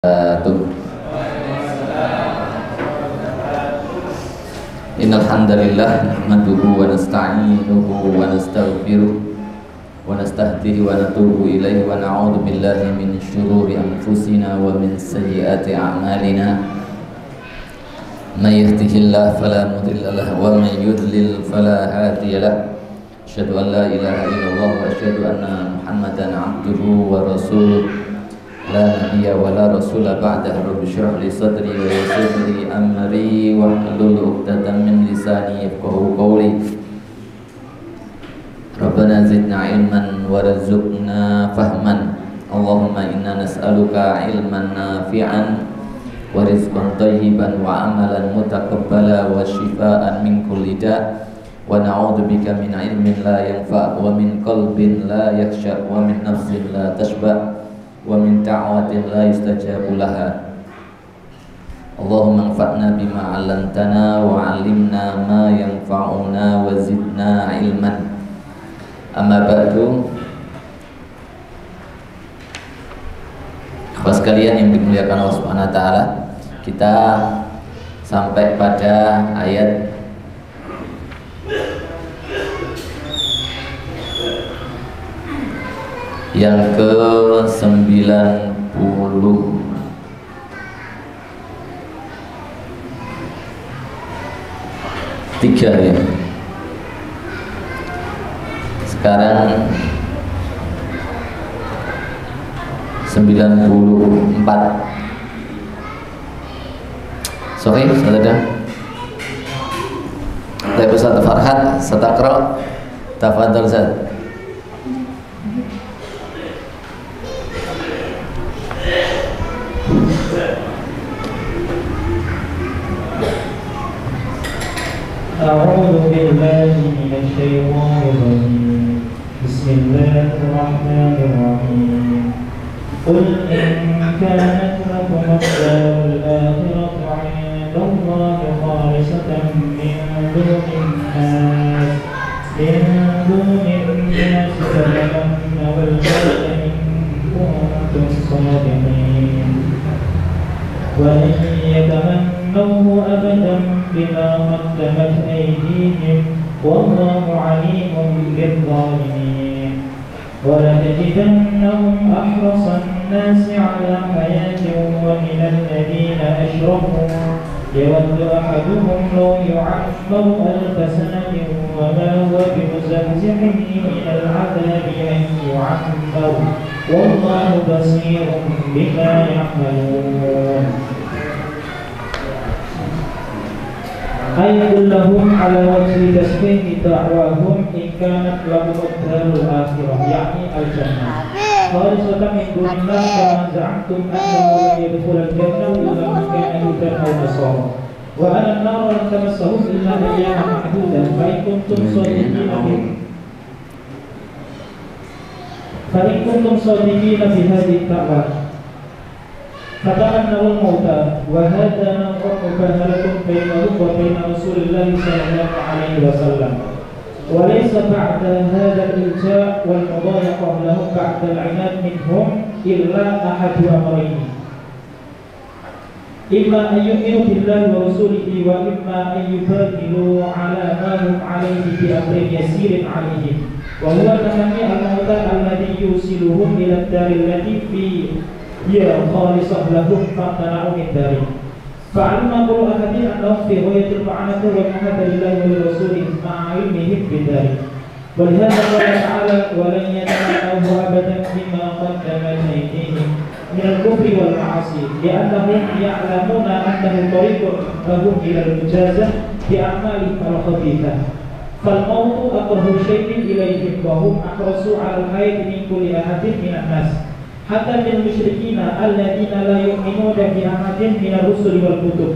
Innal hamdalillah nahmaduhu wa nasta'inuhu wa nastaghfiruh wa nastahdihi wa natubu ilaihi wa na'udzu billahi min syururi anfusina wa min sayyiati a'malina. May yahdihillahu fala mudilla lahu wa may yudlil fala hadiya lahu. Asyhadu an la ilaha illallah wa asyhadu anna Muhammadan 'abduhu wa rasuluh. La nabiyya wa la rasula ba'dahu. Rabbi shrah li sadri wa yassir li amri wahlul 'uqdatam min lisani yafqahu qawli. Rabbana zidna ilman warzuqna fahman. Allahumma inna nas'aluka ilman nafi'an wa rizqan thayyiban wa amalan mutaqabbala wa shifaa'an min kulli da'. Wa na'udzu bika min ilmin la yanfa' wa min qalbin la yakhsha' wa min nafsin la tashba' wa min da'watin la yustajabu laha. Allahumma anfa'na bima 'allamtana wa 'allimna ma yanfa'una wa zidna ilman. Amma ba'du. Ikhwas sekalian yang dimuliakan Allah Subhanahu wa taala, kita sampai pada ayat yang ke-93 ya. Sekarang 94. Sorry, saudara. Tapi Ustaz Farhat, Sataqra, tafadhal Ustaz. أعوذ بالله من الشيطان الرجيم. بسم الله الرحمن الرحيم. قل إن كانت لكم الدار الآخرة عند الله خالصة من دون الناس فتمنوا الموت إن كنتم صادقين. وإن يتمنوه أبدا بما قدمت أيديهم والله عليم بالظالمين. ولتجدنهم أحرص الناس على حياة ومن الذين أشركوا يود أحدهم لو يعمر 1000 سنة وما هو بمزحزحه من العذاب أن يعمر والله بصير بما يعملون. أي كلهم على وجه تشبيه دعواهم إن كانت لهم الدار الآخرة يعني الجنة خالصة من دون الله كما زعمتم أنه لن يدخل الجنة إلا من كان هودا أو نصارى وأن النار لن تمسهم إلا أياما معدودة فإن كنتم صادقين في هذه الدعوة فتمنوا الموت وهذا نوع مباهلة بينهم وبين رسول الله صلى الله عليه وسلم. وليس بعد هذا الإلجاء والمضايقة لهم بعد العناد منهم إلا أحد أمرين: إما أن يؤمنوا بالله ورسوله وإما أن يبادلوا على ما هم عليه بأمر يسير عليهم وهو تمني الموت الذي يوصلهم إلى الدار التي هي خالصة لهم فامتنعوا من ذلك. فعلم كل أحد أنهم في غاية المعاناة والمحبة لله ولرسوله مع علمهم بذلك. ولهذا قال تعالى: ولن يتمنوه أبدا بما قدمت أيديهم من الكفر والمعاصي لأنهم يعلمون أنه طريق لهم إلى المجازة بأعمالهم الخبيثة. فالموت أكره شيء إليهم وهم أحرصوا على الحياة من كل أحد من الناس حتى من المشركين الذين لا يؤمنون بأحد من الرسل والكتب.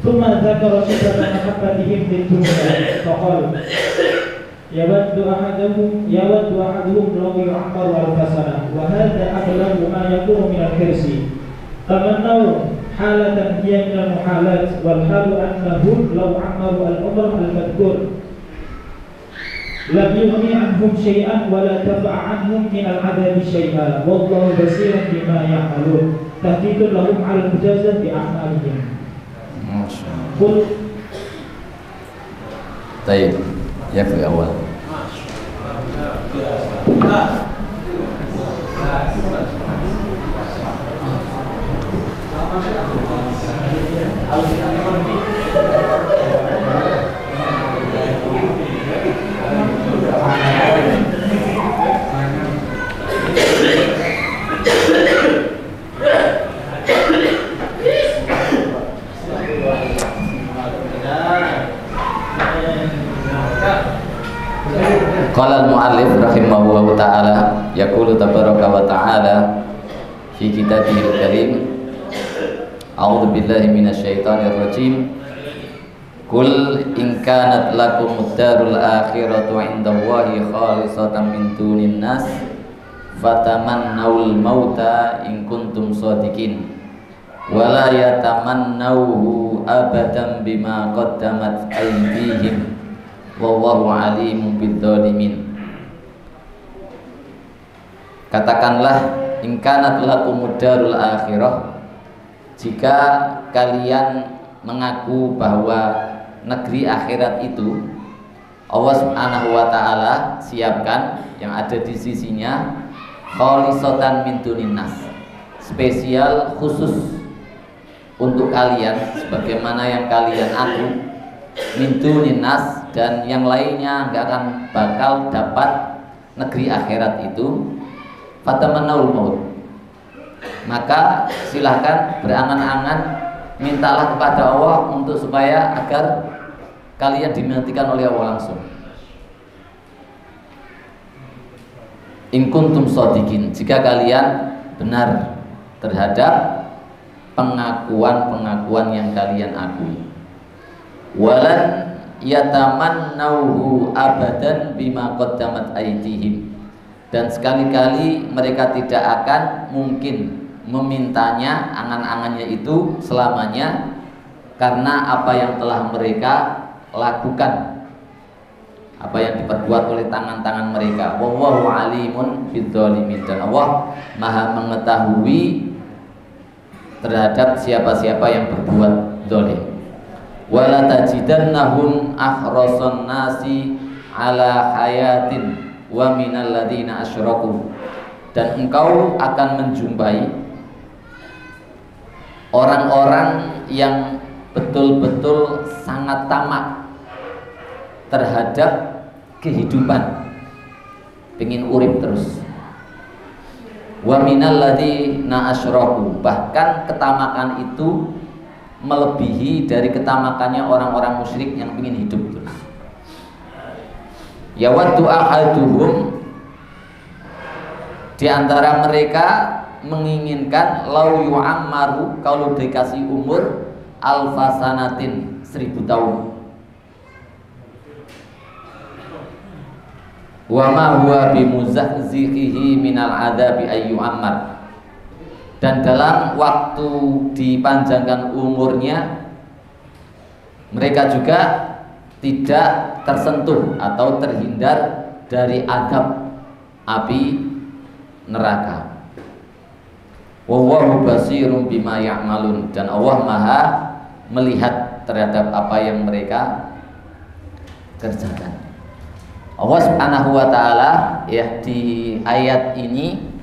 ثم ذكر شدة محبتهم للدنيا فقال: يود أحدهم لو يعمر 1000 سنة وهذا أبلغ ما يكون من الحرص. تمنوا حالة هي من المحالات والحال أنهم لو عمروا العمر المذكور lam yughni anhum syai'an wa la tafa'a anhum min al-'adzabi syai'an wallahu basirun bima ya'malun tahdidun lahum 'ala al-mujazat bi a'malihim. Masyaallah. Baik, ya ke awal. Qala al-mu'allif rahimahullahu ta'ala yaqulu tabaraka wa ta'ala fi kitabihil karim a'udzu billahi minasyaitonir rajim qul in kanat lakumud darul akhiratu 'indallahi khalisatan min dunin nas fatamannawul mauta in kuntum shadiqin wala yatamannawhu abadan bima qaddamat aydihim wallahu alimun bidzalimin. Katakanlah in kanat lakumud darul akhirah, jika kalian mengaku bahwa negeri akhirat itu Allah Subhanahu wa taala siapkan yang ada di sisinya khalisatan min dunin nas, spesial khusus untuk kalian sebagaimana yang kalian aku min dunin nas, dan yang lainnya nggak akan bakal dapat negeri akhirat itu. Fatamannawul maut, maka silahkan berangan-angan, mintalah kepada Allah untuk supaya agar kalian dimatikan oleh Allah langsung. In kuntum shadiqin, jika kalian benar terhadap pengakuan-pengakuan yang kalian akui. Walan yatamannauhu abadan bima qaddamat aydihim, dan sekali-kali mereka tidak akan mungkin memintanya, angan-angannya itu selamanya, karena apa yang telah mereka lakukan, apa yang diperbuat oleh tangan-tangan mereka. Wallahu alimun bidzalimin, dan Allah maha mengetahui terhadap siapa-siapa yang berbuat zalim. Wala tajidannahum ahrasan nasi ala hayatin wa minal ladina asyraku, dan engkau akan menjumpai orang-orang yang betul-betul sangat tamak terhadap kehidupan, pengen urip terus. Wa minal ladina asyraku, bahkan ketamakan itu melebihi dari ketamakannya orang-orang musyrik yang ingin hidup terus. Yawaddu ahaduhum, di antara mereka menginginkan lau yu'ammaru, kalau dikasih umur alfasanatin, 1000 tahun. Wa ma huwa bimuzahzihihi minal adabi ayyu'ammar, dan dalam waktu dipanjangkan umurnya mereka juga tidak tersentuh atau terhindar dari adab api neraka. Wallahu basirun bima ya'malun, dan Allah maha melihat terhadap apa yang mereka kerjakan. Allah Subhanahu wa taala ya di ayat ini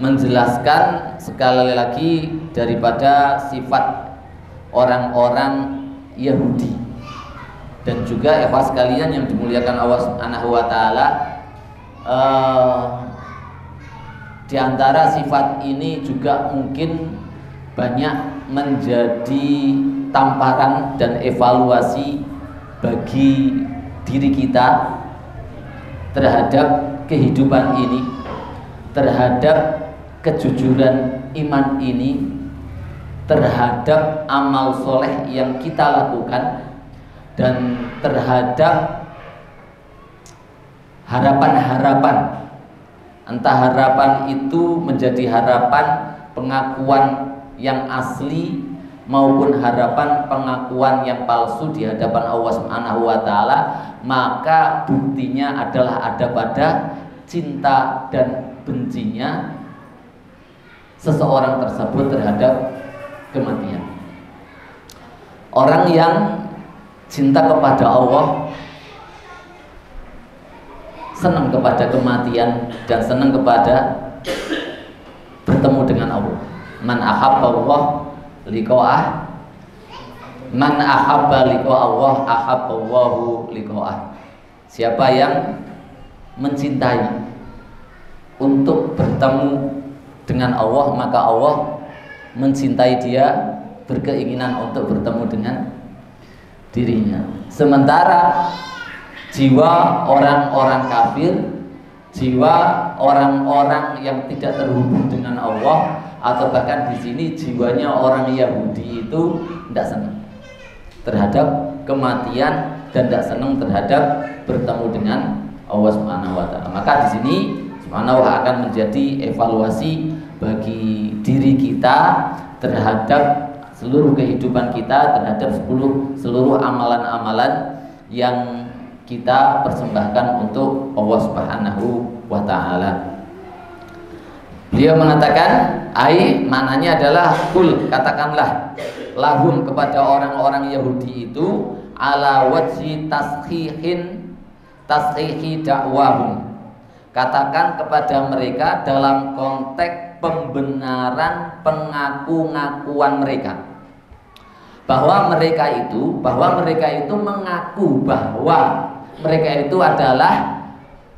menjelaskan sekali lagi daripada sifat orang-orang Yahudi. Dan juga ikhwas sekalian yang dimuliakan Allah Subhanahu wa taala, di antara sifat ini juga mungkin banyak menjadi tamparan dan evaluasi bagi diri kita terhadap kehidupan ini, terhadap kejujuran iman ini, terhadap amal soleh yang kita lakukan, dan terhadap harapan-harapan, entah harapan itu menjadi harapan pengakuan yang asli maupun harapan pengakuan yang palsu di hadapan Allah Subhanahu wa taala, maka buktinya adalah ada pada cinta dan bencinya seseorang tersebut terhadap kematian. Orang yang cinta kepada Allah, senang kepada kematian, dan senang kepada bertemu dengan Allah. Man ahabba Allah liqa'ah, man ahabba liqa'a Allah ahabba Allahu liqa'ah. Siapa yang mencintai untuk bertemu dengan Allah, maka Allah mencintai dia, berkeinginan untuk bertemu dengan dirinya. Sementara jiwa orang-orang kafir, jiwa orang-orang yang tidak terhubung dengan Allah, atau bahkan di sini jiwanya orang Yahudi itu tidak senang terhadap kematian dan tidak senang terhadap bertemu dengan Allah Subhanahu wa taala. Maka di sini Subhanahu akan menjadi evaluasi bagi diri kita terhadap seluruh kehidupan kita, terhadap seluruh amalan-amalan yang kita persembahkan untuk Allah Subhanahu wa taala. Beliau mengatakan, ai maknanya adalah kul, katakanlah lahum kepada orang-orang Yahudi itu ala wajhi tashihi dakwahum. Katakan kepada mereka dalam konteks pembenaran pengaku-ngakuan mereka, bahwa mereka itu mengaku bahwa mereka itu adalah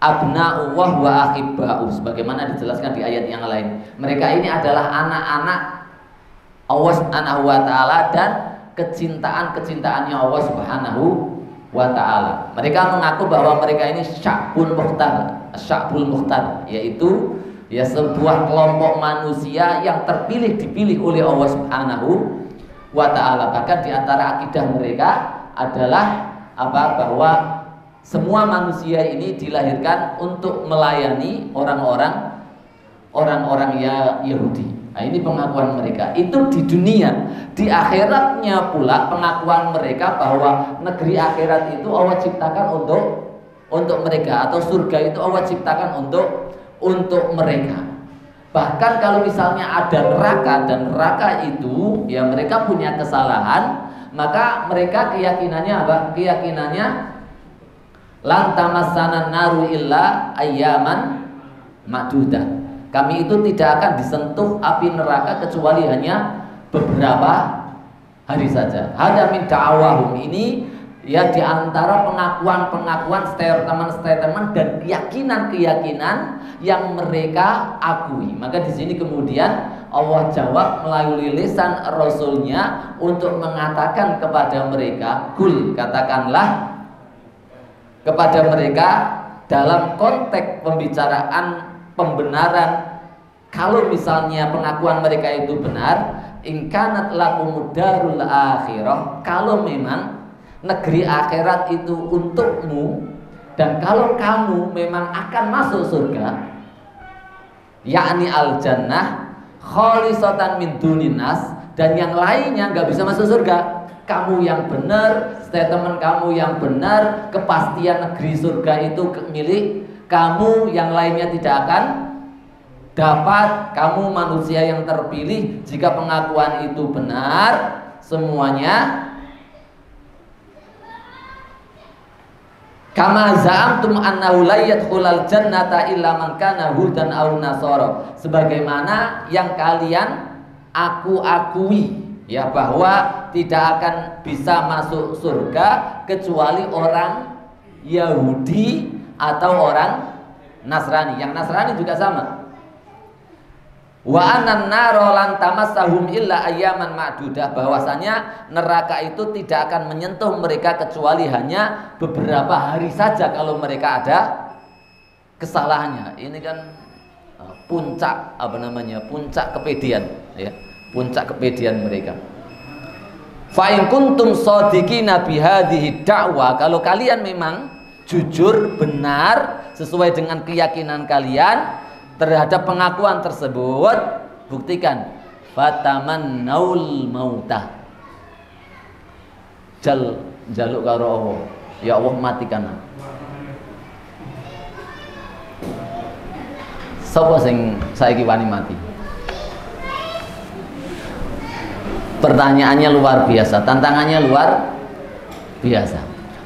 abna'ullah wa ahibba'u, sebagaimana dijelaskan di ayat yang lain. Mereka ini adalah anak-anak Allah Subhanahu wa taala dan kecintaan-kecintaannya Allah Subhanahu wa taala. Mereka mengaku bahwa mereka ini sya'bul mukhtar, yaitu ya sebuah kelompok manusia yang dipilih oleh Allah Subhanahu wa ta'ala. Bahkan di antara akidah mereka adalah bahwa semua manusia ini dilahirkan untuk melayani orang-orang Yahudi. Nah, ini pengakuan mereka. Itu di dunia. Di akhiratnya pula pengakuan mereka bahwa negeri akhirat itu Allah ciptakan untuk mereka, atau surga itu Allah ciptakan untuk mereka. Bahkan kalau misalnya ada neraka, dan neraka itu ya mereka punya kesalahan, maka mereka keyakinannya apa? Keyakinannya lan tamassana naru illa ayyaman ma'dudah. Kami itu tidak akan disentuh api neraka kecuali hanya beberapa hari saja. Hada min da'awahum, ini ya diantara pengakuan-pengakuan, statement dan keyakinan-keyakinan yang mereka akui. Maka di sini kemudian Allah jawab melalui lisan Rasulnya untuk mengatakan kepada mereka, kul, katakanlah kepada mereka dalam konteks pembicaraan pembenaran, kalau misalnya pengakuan mereka itu benar, in kanat lakumud darul akhirah, kalau memang negeri akhirat itu untukmu, dan kalau kamu memang akan masuk surga, yakni al-jannah khalisatan min duninas, dan yang lainnya nggak bisa masuk surga. Kamu yang benar, statement kamu yang benar, kepastian negeri surga itu milik kamu, yang lainnya tidak akan dapat. Kamu manusia yang terpilih, jika pengakuan itu benar semuanya. Kama za'amtum annahu la yadkhulul jannata illa man kana hudan aw nasara, sebagaimana yang kalian akui ya bahwa tidak akan bisa masuk surga kecuali orang Yahudi atau orang Nasrani. Yang Nasrani juga sama. Wa anan naro lan tamassahum illa ayyaman ma'dudah, bahwasanya neraka itu tidak akan menyentuh mereka kecuali hanya beberapa hari saja kalau mereka ada kesalahannya. Ini kan puncak puncak kepedian ya, puncak kepedian mereka. Fa in kuntum shadiqina bi hadhihi da'wa, kalau kalian memang jujur benar sesuai dengan keyakinan kalian terhadap pengakuan tersebut, buktikan fatamannaul mautah, jaluk karo Allah, ya Allah matikan aku. Sapa sing saiki wani mati? Pertanyaannya luar biasa, tantangannya luar biasa.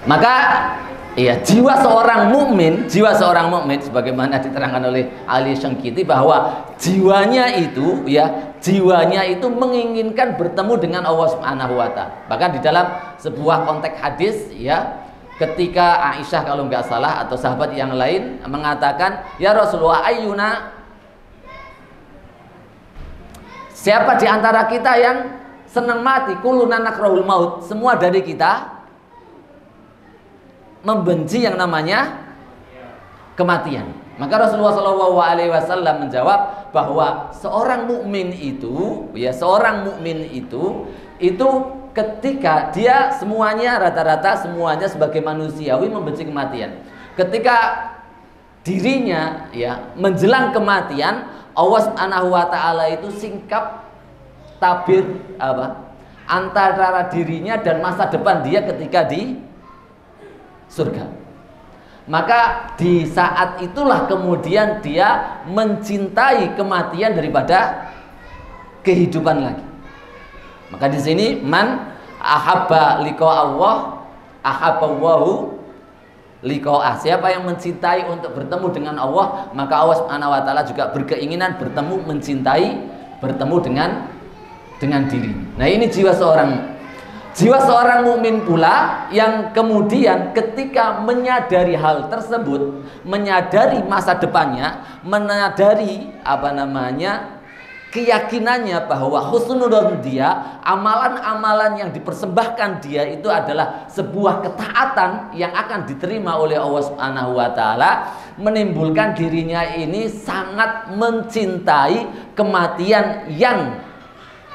Maka ya jiwa seorang mukmin sebagaimana diterangkan oleh Ali Syangkiti bahwa jiwanya itu menginginkan bertemu dengan Allah Subhanahu wa taala. Bahkan di dalam sebuah konteks hadis ya, ketika Aisyah kalau nggak salah atau sahabat yang lain mengatakan, "Ya Rasulullah, ayyuna, siapa di antara kita yang senang mati? Kuluna nakrahul maut." Semua dari kita membenci yang namanya kematian. Maka Rasulullah SAW menjawab bahwa seorang mukmin itu ketika dia rata-rata semuanya sebagai manusiawi membenci kematian. Ketika dirinya ya menjelang kematian, Allah Subhanahu wa taala itu singkap tabir antara dirinya dan masa depan dia ketika di surga. Maka di saat itulah kemudian dia mencintai kematian daripada kehidupan lagi. Maka di sini man ahabba liqa Allah ahabballahu liqa'ah. Siapa yang mencintai untuk bertemu dengan Allah, maka Allah Subhanahu wa taala juga berkeinginan bertemu dengan diri. Nah, ini jiwa seorang mukmin pula yang kemudian ketika menyadari hal tersebut, menyadari masa depannya, menyadari keyakinannya bahwa husnudon dia, amalan-amalan yang dipersembahkan dia itu adalah sebuah ketaatan yang akan diterima oleh Allah Subhanahu wa taala, menimbulkan dirinya ini sangat mencintai kematian yang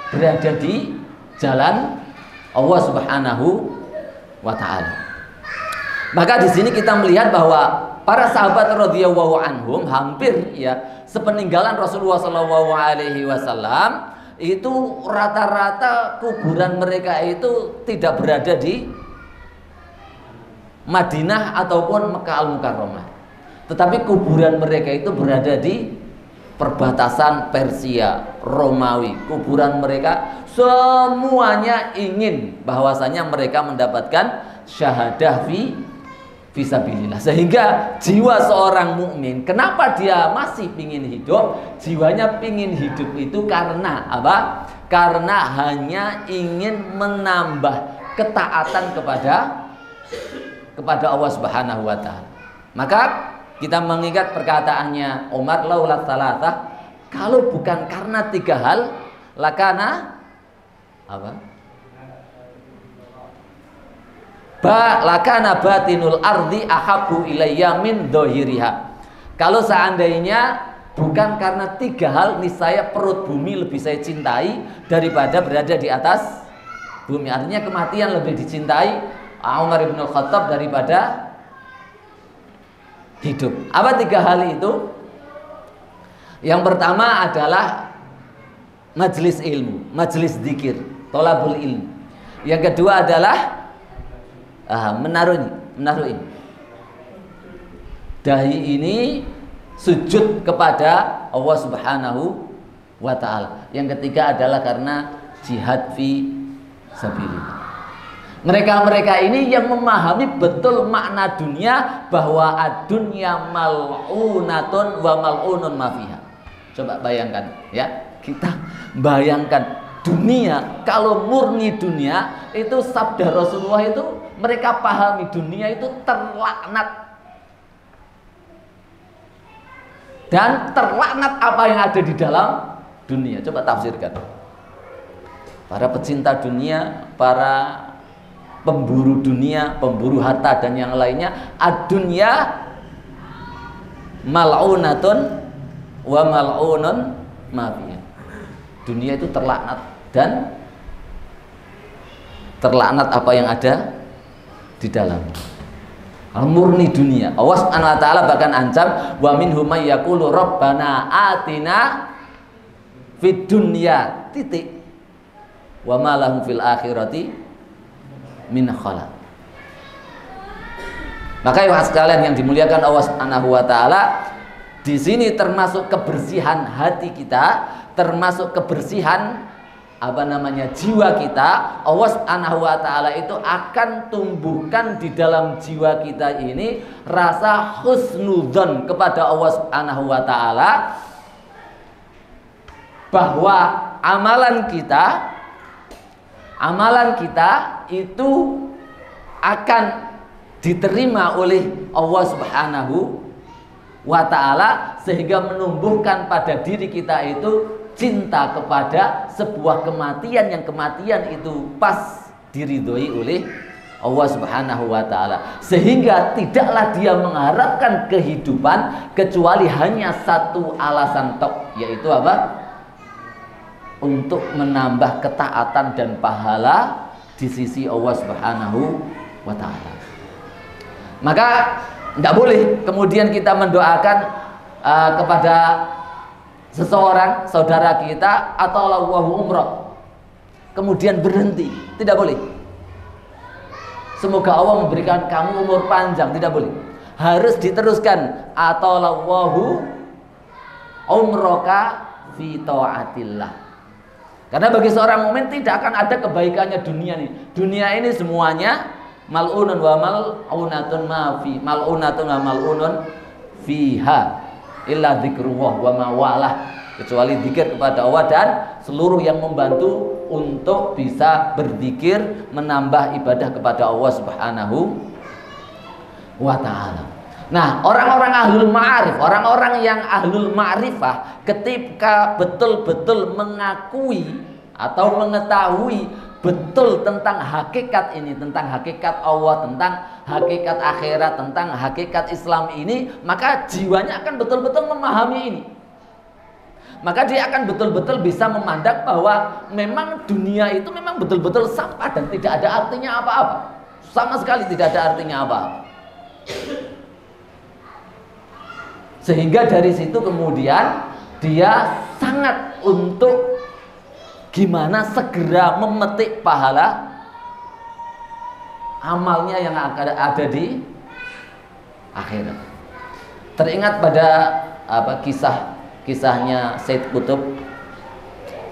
berada di jalan Allah Subhanahu wa taala. Maka di sini kita melihat bahwa para sahabat radhiyallahu anhum hampir ya sepeninggalan Rasulullah sallallahu alaihi wasallam itu rata-rata kuburan mereka itu tidak berada di Madinah ataupun Mekah Al-Mukarramah. Tetapi kuburan mereka itu berada di perbatasan Persia, Romawi. Kuburan mereka semuanya ingin bahwasanya mereka mendapatkan syahadah fisabilillah. Sehingga jiwa seorang mukmin, kenapa dia masih ingin hidup? Jiwanya ingin hidup itu karena apa? Karena hanya ingin menambah ketaatan kepada Allah Subhanahu wa taala. Maka kita mengingat perkataannya Umar, laulat salatah, kalau bukan karena tiga hal, lakana apa? Lakana batinul ardi ahabbu ilayya min dhahiriha. Kalau seandainya bukan karena tiga hal, niscaya perut bumi lebih saya cintai daripada berada di atas bumi. Artinya kematian lebih dicintai Umar bin Khattab daripada hidup. Apa tiga hal itu? Yang pertama adalah majelis ilmu, majelis zikir, thalabul ilmu. Yang kedua adalah menaruh ini. Dahi ini sujud kepada Allah Subhanahu wa taala. Yang ketiga adalah karena jihad fi sabilillah. Mereka ini yang memahami betul makna dunia, bahwa ad-dunya mal'unatun wa mal'unun ma fiha. Coba bayangkan ya, kita bayangkan dunia, kalau murni dunia itu sabda Rasulullah itu, mereka pahami dunia itu terlaknat. Dan terlaknat apa yang ada di dalam dunia. Coba tafsirkan. Para pecinta dunia, para pemburu dunia, pemburu harta dan yang lainnya, ad-dunya mal'unatun wa mal'unun ma fiha. Dunia itu terlaknat dan terlaknat apa yang ada di dalam. Murni dunia. Allah Subhanahu wa taala bahkan ancam, wa minhum may yaqulu rabbana atina fid dunya titik wa ma lahum fil akhirati min khalaq. Maka ya sekalian yang dimuliakan Allah Subhanahu wa taala, di sini termasuk kebersihan hati kita, termasuk kebersihan jiwa kita. Allah Subhanahu wa taala itu akan tumbuhkan di dalam jiwa kita ini rasa husnudzon kepada Allah Subhanahu wa taala, bahwa amalan kita itu akan diterima oleh Allah Subhanahu wa ta'ala, sehingga menumbuhkan pada diri kita itu cinta kepada sebuah kematian, yang kematian itu pas diridhoi oleh Allah Subhanahu wa ta'ala, sehingga tidaklah dia mengharapkan kehidupan kecuali hanya satu alasan tok, yaitu apa? Untuk menambah ketaatan dan pahala di sisi Allah Subhanahu wa ta'ala. Maka tidak boleh kemudian kita mendoakan kepada seseorang, saudara kita, atau Allahu umrah, kemudian berhenti. Tidak boleh. Semoga Allah memberikan kamu umur panjang. Tidak boleh. Harus diteruskan. Atau Allahu umroka fi ta'atillah. Karena bagi seorang mukmin tidak akan ada kebaikannya dunia ini. Dunia ini semuanya mal'unun wa mal'unatun ma fi, mal'unatun wa mal'unun fiha illa dzikrullah wa ma walah, kecuali zikir kepada Allah dan seluruh yang membantu untuk bisa berzikir, menambah ibadah kepada Allah Subhanahu wa taala. Nah, orang-orang ahlul ma'arif, orang-orang yang ahlul ma'rifah, ketika betul-betul mengakui atau mengetahui betul tentang hakikat ini, tentang hakikat Allah, tentang hakikat akhirat, tentang hakikat Islam ini, maka jiwanya akan betul-betul memahami ini. Maka dia akan betul-betul bisa memandang bahwa memang dunia itu memang betul-betul sampah dan tidak ada artinya apa-apa. Sama sekali tidak ada artinya apa-apa. Sehingga dari situ kemudian dia sangat untuk gimana segera memetik pahala amalnya yang akan ada di akhirat. Teringat pada kisahnya Said Qutb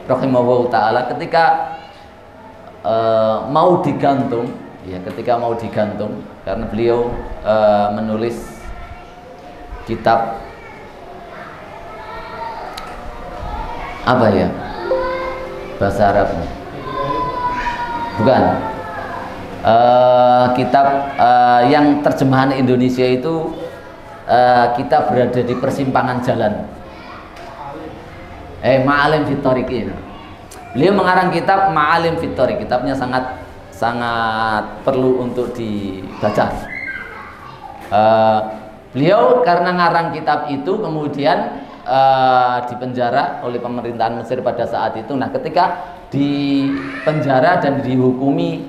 rahimahullah taala ketika mau digantung, karena beliau menulis kitab bahasa Arabnya bukan kitab yang terjemahan Indonesia itu kita berada di persimpangan jalan, Ma'alim fit Thariq. Beliau mengarang kitab Ma'alim fit Thariq. Kitabnya sangat perlu untuk dibaca. Beliau karena ngarang kitab itu kemudian dipenjara oleh pemerintahan Mesir pada saat itu. Nah, ketika di penjara dan dihukumi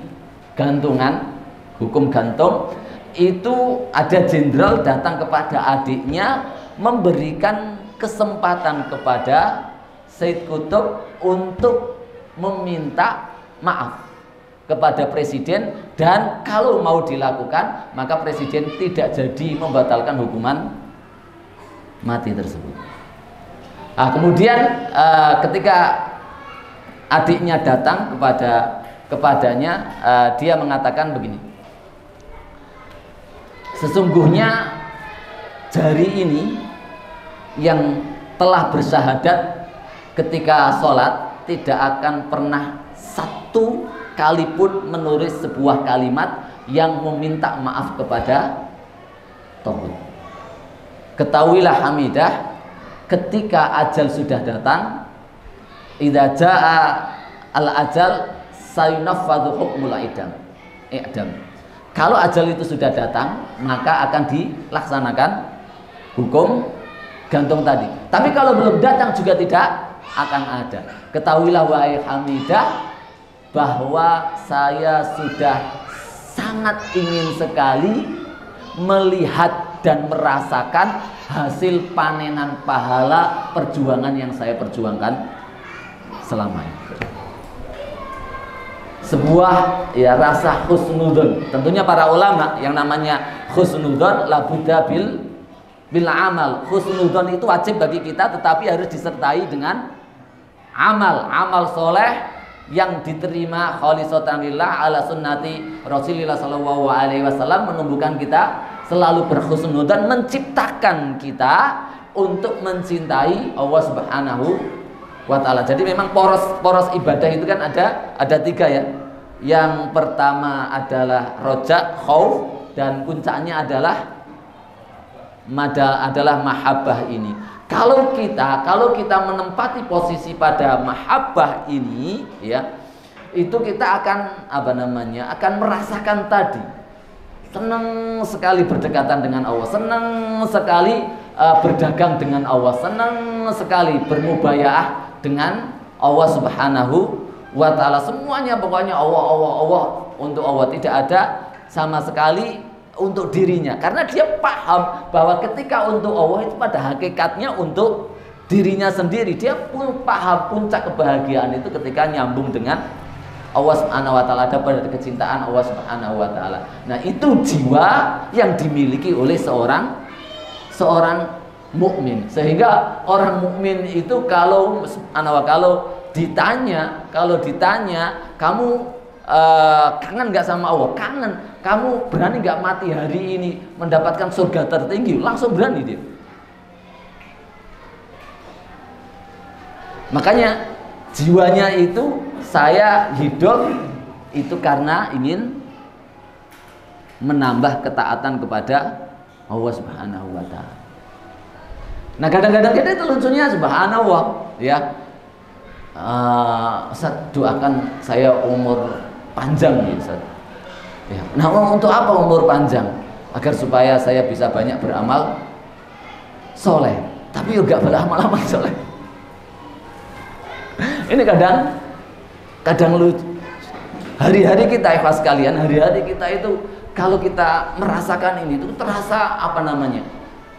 gantungan, hukum gantung, itu ada jenderal datang kepada adiknya memberikan kesempatan kepada Said Qutb untuk meminta maaf kepada presiden, dan kalau mau dilakukan maka presiden tidak jadi membatalkan hukuman mati tersebut. Nah, kemudian ketika adiknya datang kepadanya, dia mengatakan begini, sesungguhnya jari ini yang telah bersyahadat ketika sholat tidak akan pernah satu kali pun menulis sebuah kalimat yang meminta maaf kepada Tauhid. Ketahuilah Hamidah, ketika ajal sudah datang, idza jaa al-ajal sayunaffadhu hukmul i'dam. Kalau ajal itu sudah datang, maka akan dilaksanakan hukum gantung tadi. Tapi kalau belum datang juga tidak akan ada. Ketahuilah wahai Hamidah, bahwa saya sudah sangat ingin sekali melihat dan merasakan hasil panenan pahala perjuangan yang saya perjuangkan selama ini. sebuah ya rasa husnudzon. Tentunya para ulama yang namanya husnudzon labudda bil amal. Husnudzon itu wajib bagi kita, tetapi harus disertai dengan amal soleh yang diterima khalisatan lillah ala sunnati Rasulillah sallallahu alaihi wasallam, menumbuhkan kita selalu berhusnudzon, menciptakan kita untuk mencintai Allah Subhanahu wa ta'ala. Jadi memang poros ibadah itu kan ada tiga ya. Yang pertama adalah roja, khauf, dan puncaknya adalah mahabbah ini. Kalau kita menempati posisi pada mahabbah ini ya, itu kita akan akan merasakan tadi senang sekali berdekatan dengan Allah, senang sekali berdagang dengan Allah, senang sekali bermubayaah dengan Allah Subhanahu wa ta'ala. Semuanya pokoknya Allah untuk Allah, tidak ada sama sekali untuk dirinya, karena dia paham bahwa ketika untuk Allah itu pada hakikatnya untuk dirinya sendiri. Dia pun paham puncak kebahagiaan itu ketika nyambung dengan Allah Subhanahu wa ta'ala, ada pada kecintaan Allah Subhanahu wa ta'ala. Nah, itu jiwa yang dimiliki oleh seorang mukmin. Sehingga orang mukmin itu kalau ditanya kamu kangen nggak sama Allah? Kangen. Kamu berani nggak mati hari ini mendapatkan surga tertinggi? Langsung berani dia. Makanya jiwanya itu, saya hidup itu karena ingin menambah ketaatan kepada Allah Subhanahu wa ta'ala. Nah, kadang-kadang kita itu lucunya subhanallah ya. Ustaz, doakan saya umur panjang ya Ustaz. Ya. Nah, untuk apa umur panjang? Agar supaya saya bisa banyak beramal soleh. Tapi juga beramal soleh. Ini kadang lucu. Hari-hari kita, ikhlas sekalian, hari-hari kita itu kalau kita merasakan ini itu terasa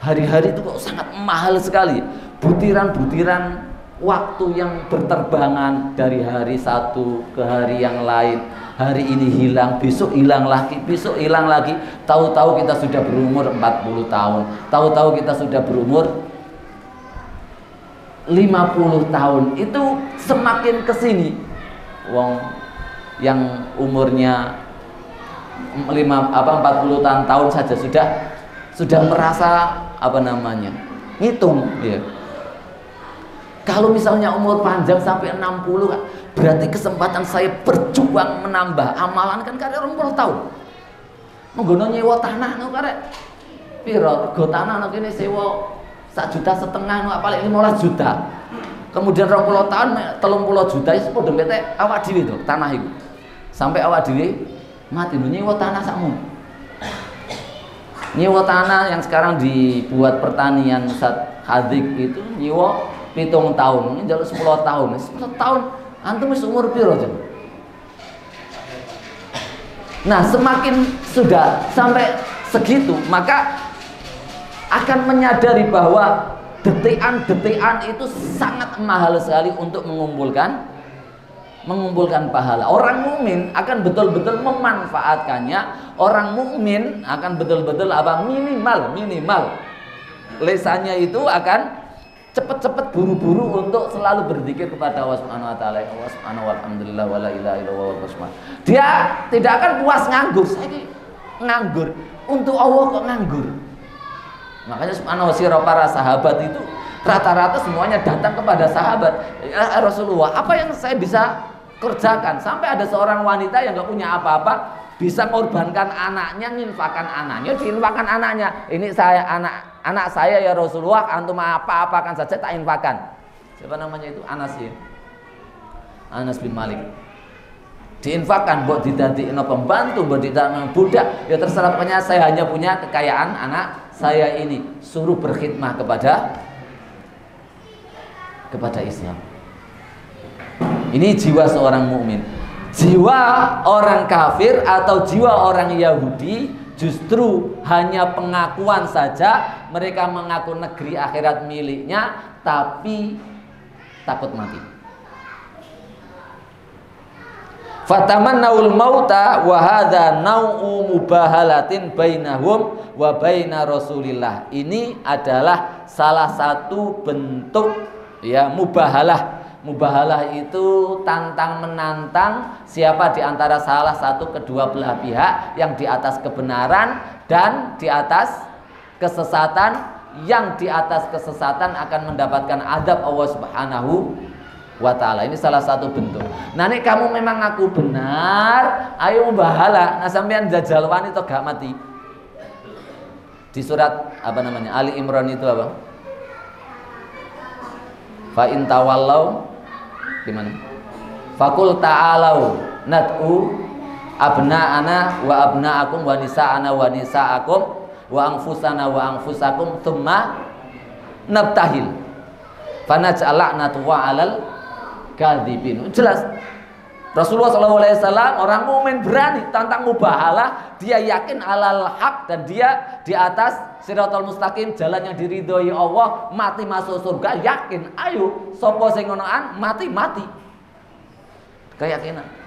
hari-hari itu kok sangat mahal sekali. Butiran-butiran waktu yang berterbangan dari hari satu ke hari yang lain. Hari ini hilang, besok hilang lagi, besok hilang lagi. Tahu-tahu kita sudah berumur 40 tahun. Tahu-tahu kita sudah berumur 50 tahun. Itu semakin kesini, wong yang umurnya 40 tahun saja sudah merasa ngitung ya. Kalau misalnya umur panjang sampai 60, berarti kesempatan saya berjuang menambah amalan kan karek 20 tahun. Menggono nyewa tanah no karek piro? Go tanah no kene sewa 1,5 juta paling 15 juta. Kemudian 20 tahun 30 juta itu padha mbete awak dhewe to tanah itu. Sampai awak dhewe mati nyewa tanah sakmu. Nyewa tanah yang sekarang dibuat pertanian Ustaz Hadik itu nyewa 7 tahun, ini jalur 10 tahun. 10 tahun antum wis umur piro jan? Nah, semakin sudah sampai segitu, maka akan menyadari bahwa detik-detik itu sangat mahal sekali untuk mengumpulkan pahala. Orang mukmin akan betul-betul memanfaatkannya. Orang mukmin akan betul-betul minimal lesannya itu akan cepat-cepat buru-buru untuk selalu berzikir kepada Allah Subhanahu wa ta'ala. Allah Subhanahu walhamdulillah wala ilaha illallah. Dia tidak akan puas nganggur. Saya nganggur untuk Allah kok nganggur. Makanya subhanallah para sahabat itu rata-rata semuanya datang kepada sahabat, ya Rasulullah, apa yang saya bisa kerjakan? Sampai ada seorang wanita yang gak punya apa-apa bisa mengorbankan anaknya, nginfakkan anaknya, diinfakkan anaknya. Ini saya anak saya ya Rasulullah, antum apa-apakan saja tak infakkan. Siapa namanya itu? Anas bin Malik. Diinfakkan, buat didadikan pembantu, buat didadikan budak, ya terserah, pokoknya saya hanya punya kekayaan anak saya ini, suruh berkhidmah kepada Islam. Ini jiwa seorang mukmin. Jiwa orang kafir atau jiwa orang Yahudi justru hanya pengakuan saja. Mereka mengaku negeri akhirat miliknya, tapi takut mati. Fatamannaul mauta wa hadza nau'u mubahalatin bainahum wa baina Rasulillah. Ini adalah salah satu bentuk ya mubahalah. Mubahalah itu tantang menantang siapa di antara salah satu kedua belah pihak yang di atas kebenaran dan di atas kesesatan. Yang di atas kesesatan akan mendapatkan azab Allah Subhanahu wa ta'ala. Ini salah satu bentuk. Nah nek kamu memang ngaku benar, ayo mubahalah. Nah sampean jajal wani to gak mati. Di surat apa namanya? Ali Imran itu apa? Fa in tawallau gimana? Faqul ta'alau nad'u abna'ana wa abna'akum wa nisa'ana wa nisa'akum wa anfusana wa anfusakum thumma nabtahil fanaj'al la'natullahi 'alal kadzibin. Jelas Rasulullah SAW orang mukmin berani tantang mubahalah, dia yakin alal haq dan dia di atas siratal mustaqim, jalan yang diridhoi Allah, mati masuk surga, yakin. Ayo sapa sing ngonoan mati keyakinan.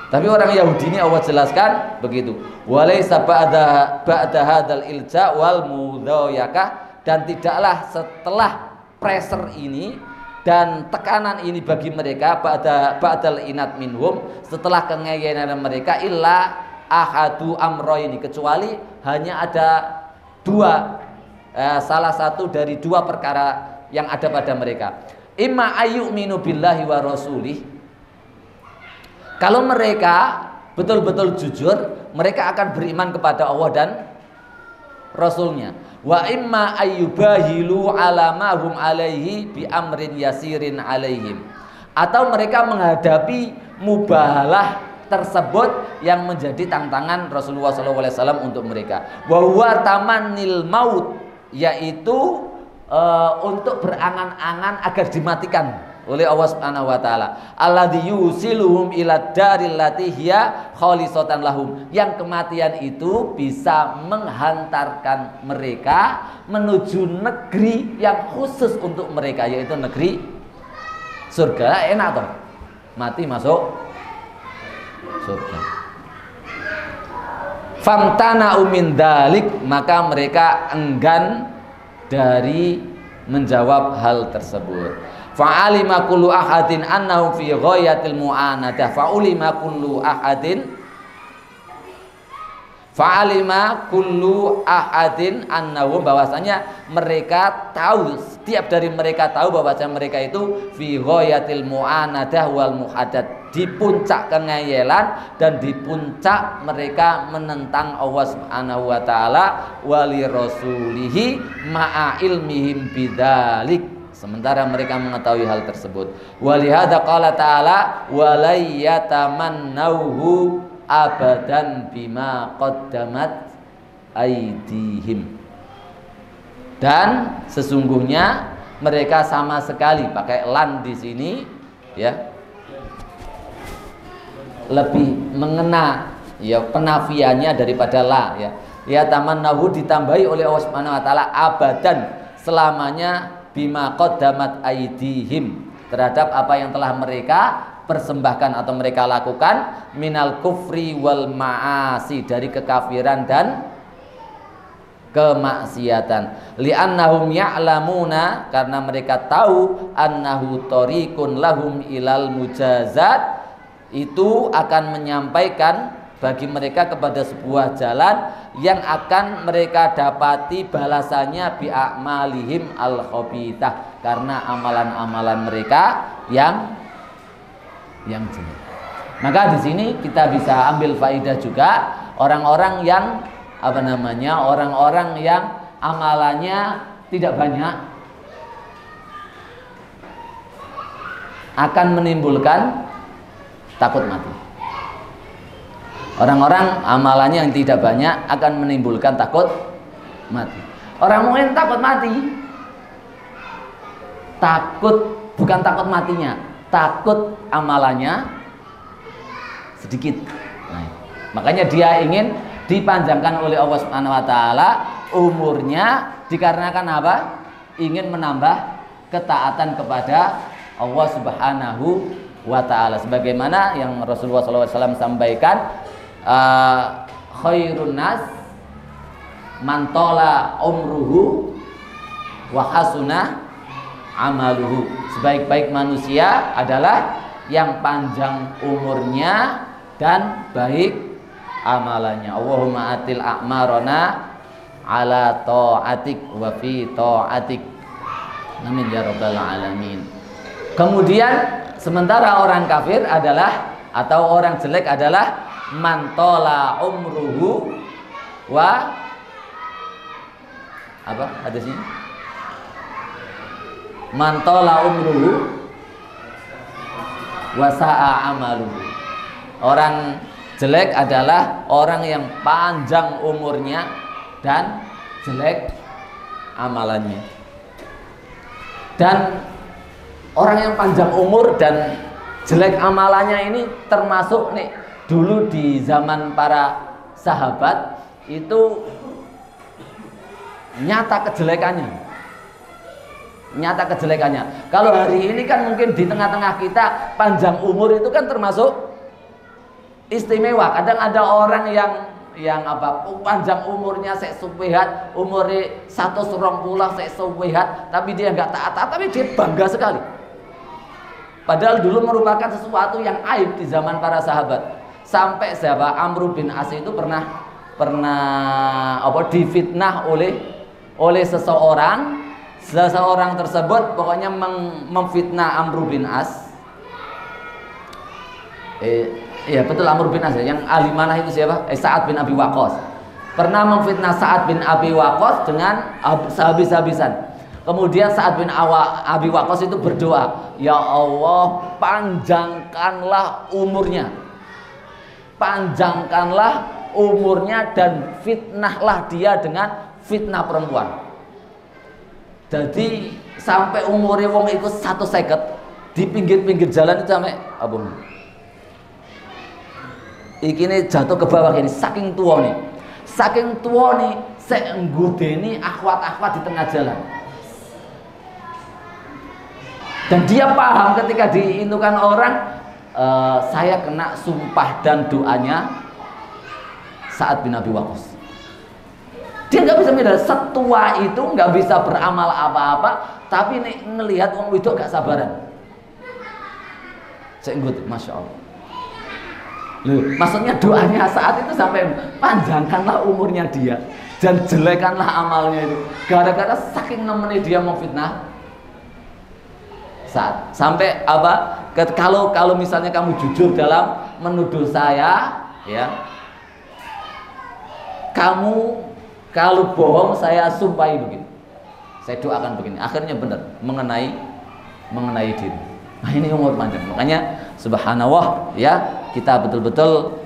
Tapi orang Yahudi ini Allah jelaskan begitu. Walaysa ba'da hadzal ilja wal mudhayakah, dan tidaklah setelah pressure ini dan tekanan ini bagi mereka ba'dal inat minhum, setelah kengeyenan mereka illa ahadu amroini, kecuali hanya ada dua salah satu dari dua perkara yang ada pada mereka. Imma ayyuminu billahi wa rasulih. Kalau mereka betul-betul jujur, mereka akan beriman kepada Allah dan Rasulnya. Wa imma ayyubahilu ala ma hum alaihi bi amrin yasirin alaihim. Atau mereka menghadapi mubahalah tersebut yang menjadi tantangan Rasulullah SAW untuk mereka. Wa huwa tamannil maut, yaitu untuk berangan-angan agar dimatikan oleh Allah Subhanahu wa taala. Alladzi yusiluhum ila daril lati hiya khalisatan lahum. Yang kematian itu bisa menghantarkan mereka menuju negeri yang khusus untuk mereka, yaitu negeri surga. Enak toh? Mati masuk surga. Famtana min dalik, maka mereka enggan dari menjawab hal tersebut. Fa'alima kullu ahadin annahu fi ghayatil mu'anadah. Fa'alima kullu ahadin annahu, bahwasanya mereka tahu, setiap dari mereka tahu bahwasanya mereka itu fi ghayatil mu'anadah wal muhadad, di puncak kengeyelan dan di puncak mereka menentang Allah Subhanahu wa taala wali rasulihi ma'a ilmihim bidzalik, sementara mereka mengetahui hal tersebut. Walihada qala ta'ala walayatamannauhu abadan bima qaddamat aydihim. Dan sesungguhnya mereka sama sekali, pakai lan di sini ya, lebih mengena ya penafiannya daripada la ya. Ya tamannahu ditambahi oleh Allah Subhanahu wa taala abadan, selamanya, bima qaddamat aydihim, terhadap apa yang telah mereka persembahkan atau mereka lakukan minal kufri wal ma'asi, dari kekafiran dan kemaksiatan. Li'annahum ya'lamuna, karena mereka tahu annahu tariqun lahum ilal mujazat, itu akan menyampaikan bagi mereka kepada sebuah jalan yang akan mereka dapati balasannya bi'amalihim al-khabithah, karena amalan-amalan mereka yang jelek. Maka di sini kita bisa ambil faidah juga, orang-orang yang orang-orang yang amalannya tidak banyak akan menimbulkan takut mati. Orang-orang amalannya yang tidak banyak akan menimbulkan takut mati. Orang mukmin takut mati. Takut, bukan takut matinya, takut amalannya sedikit. Nah, makanya dia ingin dipanjangkan oleh Allah Subhanahu wa taala umurnya, dikarenakan apa? Ingin menambah ketaatan kepada Allah Subhanahu wa ta'ala, sebagaimana yang Rasulullah SAW sampaikan, khairun nas man tola umruhu wa hasuna amaluhu, sebaik-baik manusia adalah yang panjang umurnya dan baik amalannya. Allahumma atil a'marona ala ta'atik wa fi ta'atik, amin ya rabbal alamin. Kemudian sementara orang kafir adalah, atau orang jelek adalah mantola umruhu wa apa hadisnya, mantola umruhu wa sa'a amaluhu. Orang jelek adalah orang yang panjang umurnya dan jelek amalannya. Dan orang yang panjang umur dan jelek amalannya ini termasuk nih, dulu di zaman para sahabat itu nyata kejelekannya. Kalau hari ini kan mungkin di tengah-tengah kita panjang umur itu kan termasuk istimewa. Kadang ada orang yang apa, panjang umurnya sek suwehat, umurnya 120 sek suwehat, tapi dia nggak taat, tapi dia bangga sekali. Padahal dulu merupakan sesuatu yang aib di zaman para sahabat. Sampai siapa, Amr bin As itu pernah difitnah oleh seseorang tersebut, pokoknya memfitnah Amr bin As. Iya betul, Amr bin As, yang ahli mana itu siapa? Sa'ad bin Abi Waqqas. Pernah memfitnah Sa'ad bin Abi Waqqas dengan sehabis-habisan. Kemudian Sa'ad bin Abi Waqqas itu berdoa, ya Allah, panjangkanlah umurnya dan fitnahlah dia dengan fitnah perempuan. Jadi sampai umurnya wong itu 1 seket, di pinggir-pinggir jalan itu sampai abung. Iki ini jatuh ke bawah ini, saking tua nih, saya nggodeni akhwat-akhwat di tengah jalan. Dan dia paham ketika diintukan orang, saya kena sumpah dan doanya Sa'ad bin Abi Waqqas. Dia nggak bisa beda, setua itu nggak bisa beramal apa-apa, tapi nih ngelihat orang itu gak sabaran. Saya nggut, masya Allah. Loh, maksudnya doanya Sa'ad itu sampai panjangkanlah umurnya dia dan jelekanlah amalnya itu. Gara-gara saking nemennya dia mau fitnah Sa'ad. Sampai apa? Kalau misalnya kamu jujur dalam menuduh saya, ya, kamu kalau bohong saya sumpahi begini, saya doakan begini, akhirnya benar mengenai diri. Nah ini umur panjang. Makanya subhanallah ya, kita betul-betul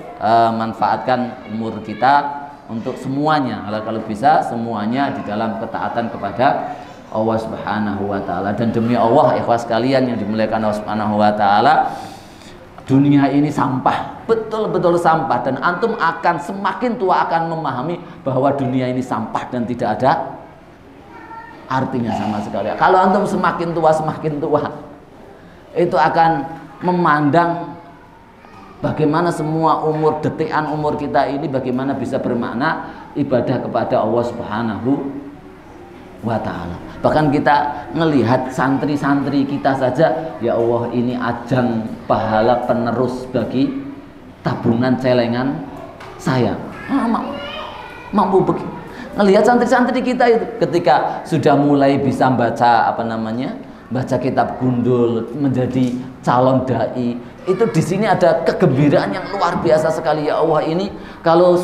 manfaatkan umur kita untuk semuanya, kalau bisa semuanya di dalam ketaatan kepada Allah Subhanahu wa taala. Dan demi Allah, ikhwas kalian yang dimuliakan Allah Subhanahu wa taala, dunia ini sampah, betul-betul sampah, dan antum akan semakin tua akan memahami bahwa dunia ini sampah dan tidak ada artinya sama sekali. Kalau antum semakin tua itu akan memandang bagaimana semua umur, detikan umur kita ini bagaimana bisa bermakna ibadah kepada Allah Subhanahu wa ta'ala. Bahkan kita ngelihat santri-santri kita saja, ya Allah, ini ajang pahala penerus bagi tabungan celengan saya. Mampu begini. Ngelihat santri-santri kita itu ketika sudah mulai bisa baca baca kitab gundul, menjadi calon dai, itu di sini ada kegembiraan yang luar biasa sekali. Ya Allah, ini kalau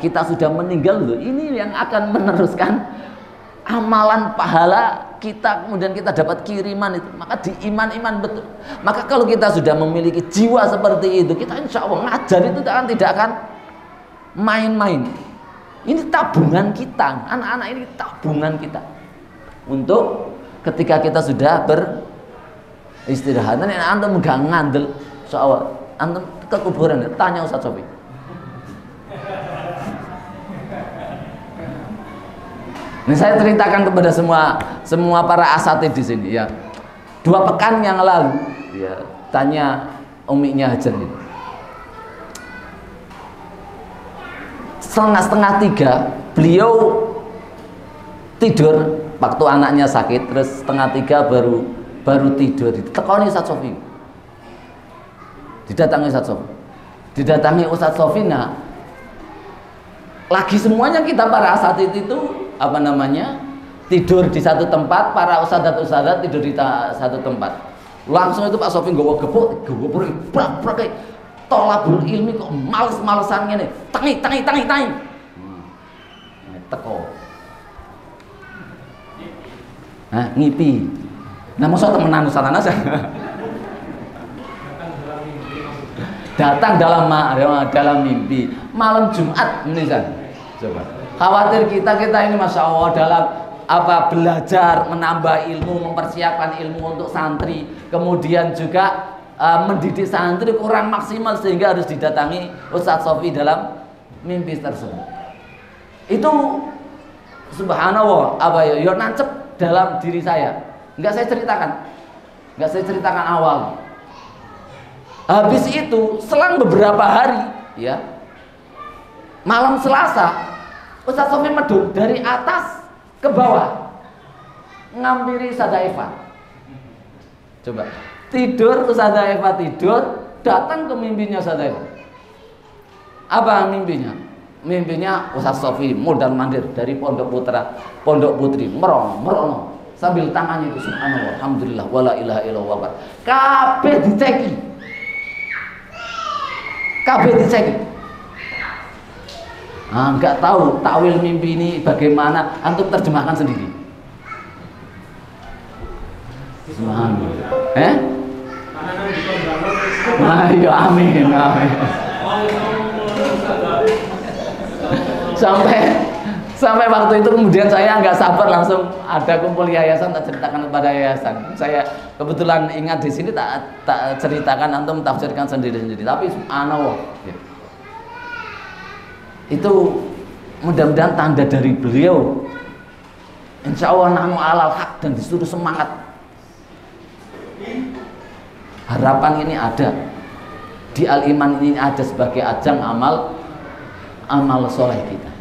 kita sudah meninggal loh, ini yang akan meneruskan amalan pahala kita, kemudian kita dapat kiriman itu. Maka di iman betul. Maka kalau kita sudah memiliki jiwa seperti itu, kita insya Allah ngajar itu tidak akan main-main. Ini tabungan kita, anak-anak ini tabungan kita untuk ketika kita sudah beristirahat. Nanti antum gak ngandel soal antum ke kuburan, tanya Ustaz Sofi. Ini saya ceritakan kepada semua para asatid di sini ya. 2 pekan yang lalu ya, tanya uminya Hajar itu. Setengah 3 beliau tidur waktu anaknya sakit, terus setengah 3 baru tidur. Ditekoni Ustaz Sofi, didatangi Ustaz Sofi. Nah, lagi semuanya kita para asatid itu apa namanya tidur di satu tempat, para ustadzat tidur di satu tempat. Langsung itu Pak Sofi nggawa gebuk brak tolabul ilmi kok males-malesan ngene. Tangi. Teko. Nah, ngipi. Nah, mosok temenan usahana saja. Datang dalam mimpi malam Jumat ini kan. Coba. Khawatir kita ini Masya Allah dalam belajar, menambah ilmu, mempersiapkan ilmu untuk santri, kemudian juga mendidik santri kurang maksimal sehingga harus didatangi Ustaz Sofi dalam mimpi tersebut. Itu subhanallah ya nancep dalam diri saya. Enggak saya ceritakan awal. Habis itu selang beberapa hari ya, malam Selasa Ustaz Sofi medun dari atas ke bawah ngampiri Ustazah Eva. Coba tidur, Ustazah Eva tidur, datang ke mimpinya Ustazah Eva. Apa mimpinya? Mimpinya Ustaz Sofi mondar mandir dari Pondok Putri merono sambil tangannya itu subhanallah alhamdulillah wala ilaha illallah. Kabeh diceki. Enggak tahu takwil mimpi ini bagaimana, antum terjemahkan sendiri. Subhanallah. Ayo amin. Sampai waktu itu kemudian saya nggak sabar langsung ada kumpul yayasan, tak ceritakan kepada yayasan. Saya kebetulan ingat di sini tak ceritakan, antum tafsirkan sendiri. Tapi subhanallah. Itu mudah-mudahan tanda dari beliau. Insya Allah nanu alal haq dan disuruh semangat. Harapan ini ada di Al-Iman, ini ada sebagai ajang amal soleh kita.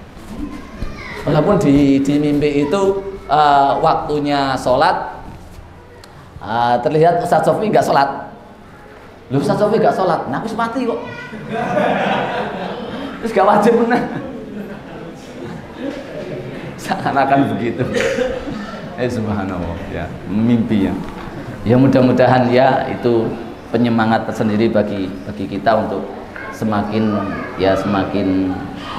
Walaupun di mimpi itu waktunya sholat terlihat Ustaz Sofi nggak sholat. Loh, Ustaz Sofi nggak sholat, nah aku mati kok. Terus gak wajib benar. Seakan-akan begitu. Subhanallah ya, mimpi ya. Ya mudah-mudahan ya itu penyemangat tersendiri bagi kita untuk semakin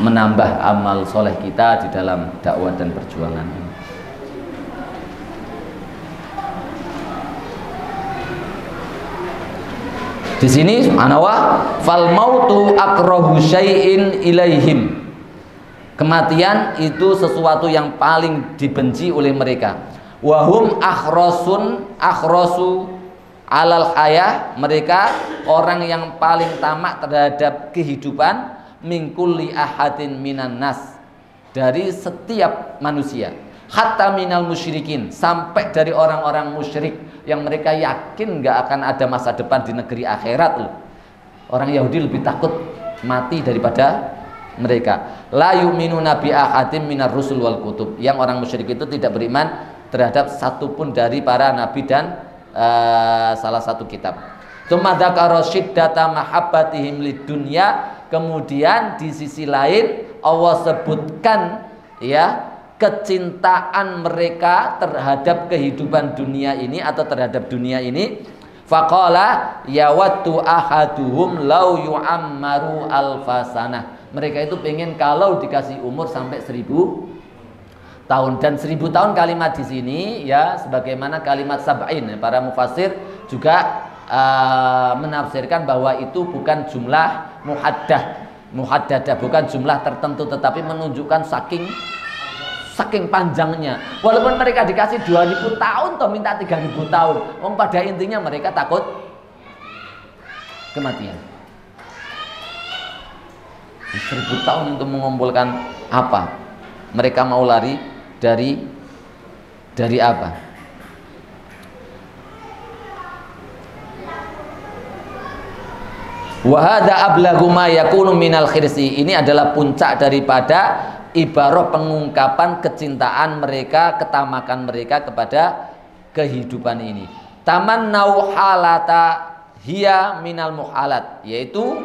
menambah amal soleh kita di dalam dakwah dan perjuangan. Di sini subhanallah, fal mautu akrahu syai'in ilaihim. Kematian itu sesuatu yang paling dibenci oleh mereka. Wahum akhrasu alal hayah. Mereka orang yang paling tamak terhadap kehidupan min kulli ahadin minan nas, dari setiap manusia. Hatta minal musyrikin, sampai dari orang-orang musyrik yang mereka yakin gak akan ada masa depan di negeri akhirat loh. Orang Yahudi lebih takut mati daripada mereka. La yu'minuna bi ahadin minar rusul wal kutub. Yang orang musyrik itu tidak beriman terhadap satupun dari para nabi dan salah satu kitab. Tsumma dzakara syiddata mahabbatihim lidunya. Kemudian di sisi lain Allah sebutkan ya kecintaan mereka terhadap kehidupan dunia ini atau terhadap dunia ini. Faqala yawaddu ahaduhum law yu'ammaru alfasanah. Mereka itu pengen kalau dikasih umur sampai 1000 tahun. Dan 1000 tahun kalimat di sini ya sebagaimana kalimat sab'in. Para mufassir juga menafsirkan bahwa itu bukan jumlah muhaddadah, bukan jumlah tertentu, tetapi menunjukkan saking panjangnya. Walaupun mereka dikasih 2000 tahun atau minta 3000 tahun, pada intinya mereka takut kematian. 1000 tahun untuk mengumpulkan apa? Mereka mau lari dari apa? Wa hadza ablaghu ma yakunu minal khirsi. Ini adalah puncak daripada ibarat pengungkapan kecintaan mereka, ketamakan mereka kepada kehidupan ini. Tamannau halata hiya minal muhalat, yaitu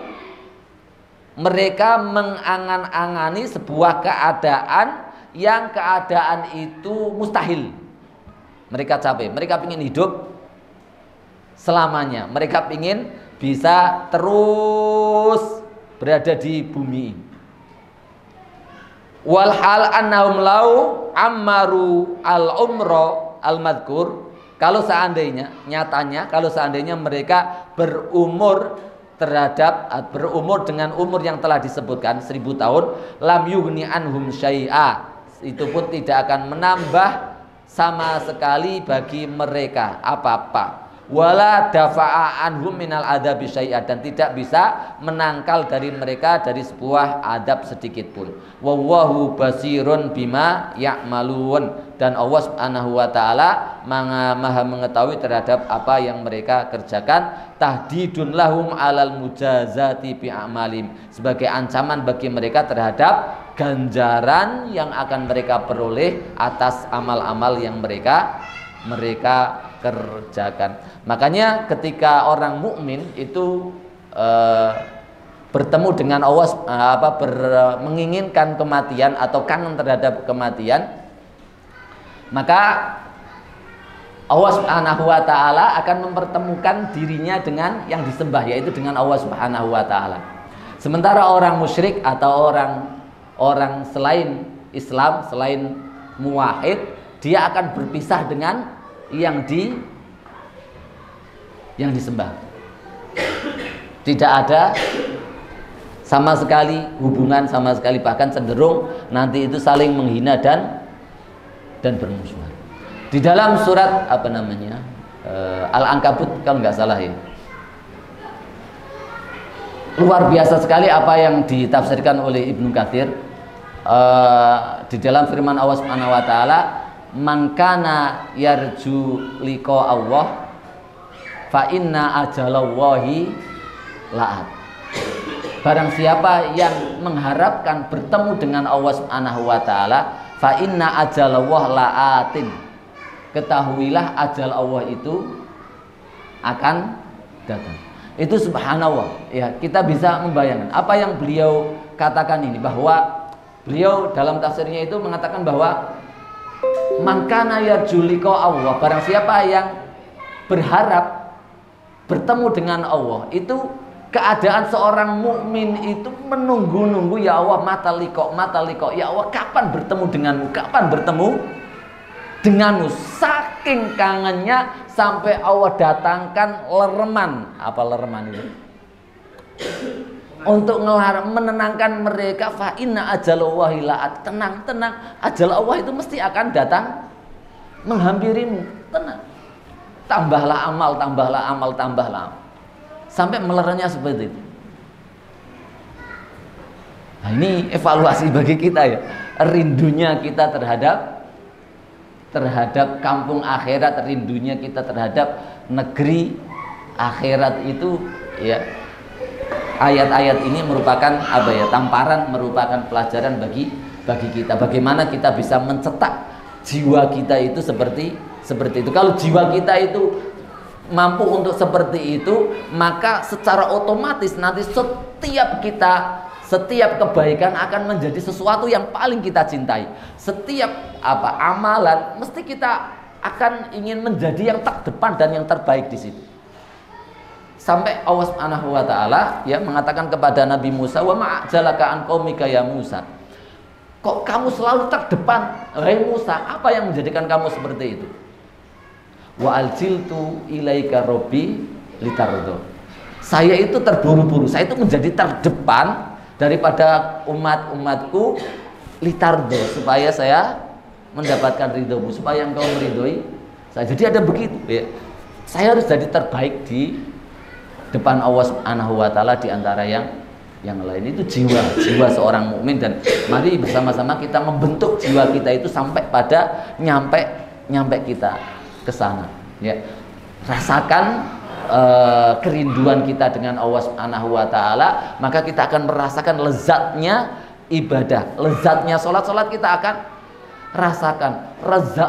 mereka mengangan-angani sebuah keadaan yang keadaan itu mustahil. Mereka capek, mereka ingin hidup selamanya, mereka ingin bisa terus berada di bumi. Walhal annahum lau ammaru al-umra al-madhkur, kalau seandainya, nyatanya kalau seandainya mereka berumur dengan umur yang telah disebutkan 1000 tahun, lam yughni anhum syai'a, itu pun tidak akan menambah sama sekali bagi mereka apa-apa. Wala dafa'a anhum minal adabi syai'a, dan tidak bisa menangkal dari mereka dari sebuah adab sedikit pun. Wallahu basirun bima ya'malun, dan Allah Subhanahu wa taala maha mengetahui terhadap apa yang mereka kerjakan. Tahdidun lahum alal mujazati bi a'malim, sebagai ancaman bagi mereka terhadap ganjaran yang akan mereka peroleh atas amal-amal yang mereka kerjakan. Makanya ketika orang mukmin itu bertemu dengan Allah, menginginkan kematian atau kangen terhadap kematian, maka Allah Subhanahu wa taala akan mempertemukan dirinya dengan yang disembah, yaitu dengan Allah Subhanahu wa taala. Sementara orang musyrik atau orang selain Islam, selain muwahhid, dia akan berpisah dengan yang disembah. Tidak ada sama sekali hubungan, sama sekali, bahkan cenderung nanti itu saling menghina dan bermusuhan. Di dalam surat Al-Ankabut kalau nggak salah ya, luar biasa sekali apa yang ditafsirkan oleh Ibnu Katsir di dalam firman Allah Subhanahu wa taala, man kana yarju liqa Allah fa inna ajalallahi la'at. Barang siapa yang mengharapkan bertemu dengan Allah Subhanahu wa taala, fa inna ajalallah la'atin, ketahuilah ajal Allah itu akan datang. Itu subhanallah ya, kita bisa membayangkan apa yang beliau katakan ini, bahwa beliau dalam tafsirnya itu mengatakan bahwa man kana yarju liqa Allah, barang siapa yang berharap bertemu dengan Allah, itu keadaan seorang mukmin itu menunggu-nunggu, ya Allah, mata liqa, ya Allah, kapan bertemu denganmu, kapan bertemu denganmu, saking kangennya sampai Allah datangkan lereman. Apa lereman itu? Untuk menenangkan mereka, fa inna ajalallahi la'at, tenang, ajal Allah itu mesti akan datang menghampirimu, tenang. Tambahlah amal, sampai melerenya seperti itu. Nah, ini evaluasi bagi kita ya, rindunya kita terhadap kampung akhirat, rindunya kita terhadap negeri akhirat itu ya. Ayat-ayat ini merupakan tamparan, merupakan pelajaran bagi kita, bagaimana kita bisa mencetak jiwa kita itu seperti itu. Kalau jiwa kita itu mampu untuk seperti itu, maka secara otomatis nanti setiap kebaikan akan menjadi sesuatu yang paling kita cintai. Setiap amalan mesti kita akan ingin menjadi yang terdepan dan yang terbaik di situ. Sampai Allah Subhanahu wa taala ya mengatakan kepada Nabi Musa, "Wa ma'jalaka an qaumika ya Musa." Kok kamu selalu terdepan, wahai Musa? Apa yang menjadikan kamu seperti itu? Wa aljiltu ilaika rabbi litardo. Saya itu terburu-buru, saya itu menjadi terdepan daripada umatku litardo, supaya saya mendapatkan ridhomu, supaya engkau meridhoi saya. Jadi ada begitu ya. Saya harus jadi terbaik di depan Allah Subhanahu wa taala di antara yang lain. Itu jiwa seorang mukmin, dan mari bersama-sama kita membentuk jiwa kita itu sampai pada nyampe kita ke sana ya. Rasakan kerinduan kita dengan Allah Subhanahu wa taala, maka kita akan merasakan lezatnya ibadah, lezatnya salat kita akan rasakan,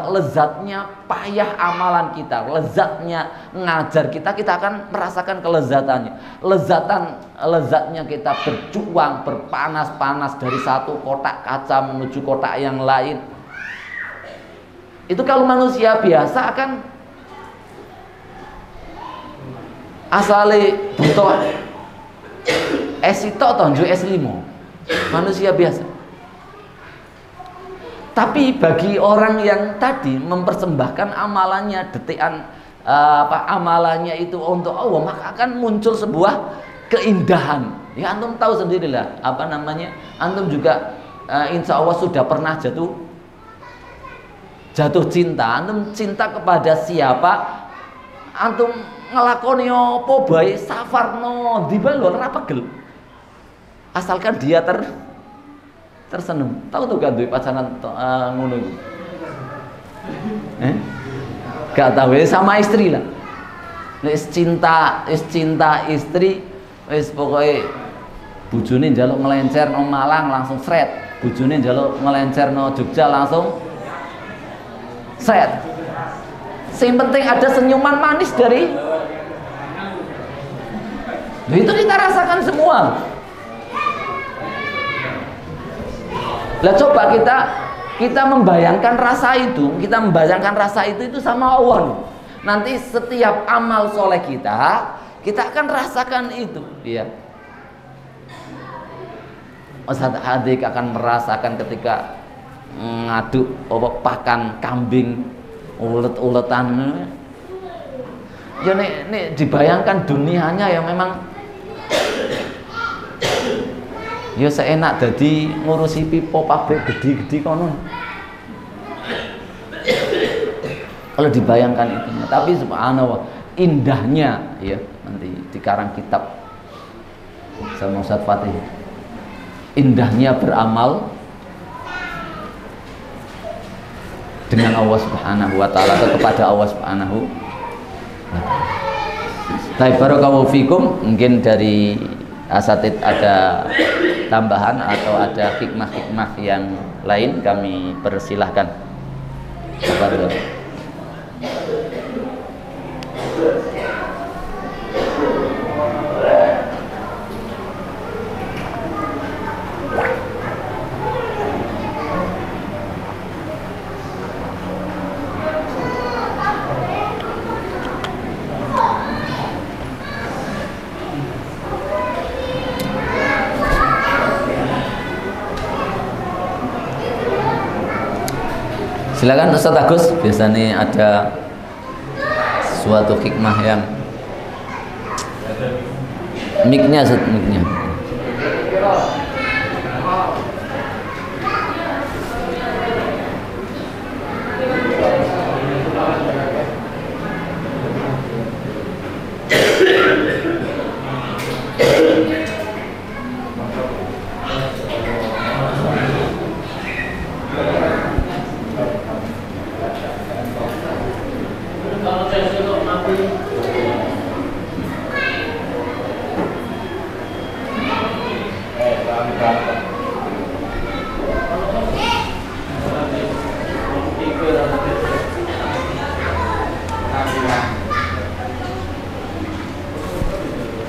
lezatnya payah amalan kita, lezatnya ngajar kita akan merasakan kelezatannya, lezatnya kita berjuang, berpanas-panas dari satu kotak kaca menuju kotak yang lain. Itu kalau manusia biasa akan asale butuh es itu atau es limo, manusia biasa. Tapi bagi orang yang tadi mempersembahkan amalannya, detikan amalannya itu untuk Allah, maka akan muncul sebuah keindahan. Ya antum tahu sendirilah, antum juga insya Allah sudah pernah jatuh cinta. Antum cinta kepada siapa, antum ngelakoni apa bae safarno dibalol ora pegel. Asalkan dia tersenyum. Tahu tuh kan duwe pacaran ngono iku. Gak tahu ya, sama istri lah. Wis cinta istri, wis pokoke bojone njaluk ngelencer nang Malang langsung sret. Bojone njaluk ngelencer nang Jogja langsung sret. Sing penting ada senyuman manis dari. Nah, itu kita rasakan semua. Lah coba kita membayangkan rasa itu, itu sama Allah. Nanti setiap amal soleh kita akan rasakan itu, ya. Ustaz Adik akan merasakan ketika ngaduk pakan kambing ulet-uletan. Ya nek dibayangkan dunianya yang memang ya seenak dadi ngurusi pipo pabrik gede-gede kono. Kalau dibayangkan itu, tapi subhanallah indahnya ya nanti dikarang kitab sama Ustaz Fatih. Indahnya beramal dengan Allah Subhanahu wa taala atau kepada Allah Subhanahu wa taala. Baik, barakallahu fikum. Mungkin dari asatid ada tambahan atau ada hikmah-hikmah yang lain, kami persilahkan. Tafadhol. Silakan Ustaz Agus, biasanya ada suatu hikmah yang mic-nya.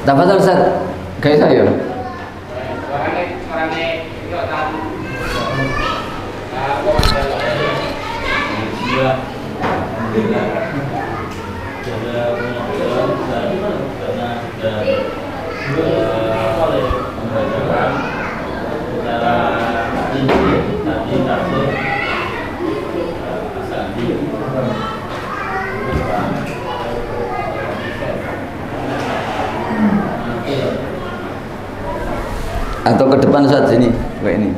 Tafadhol Ustaz, kayak saya. Atau ke depan saat sini, kayak ini.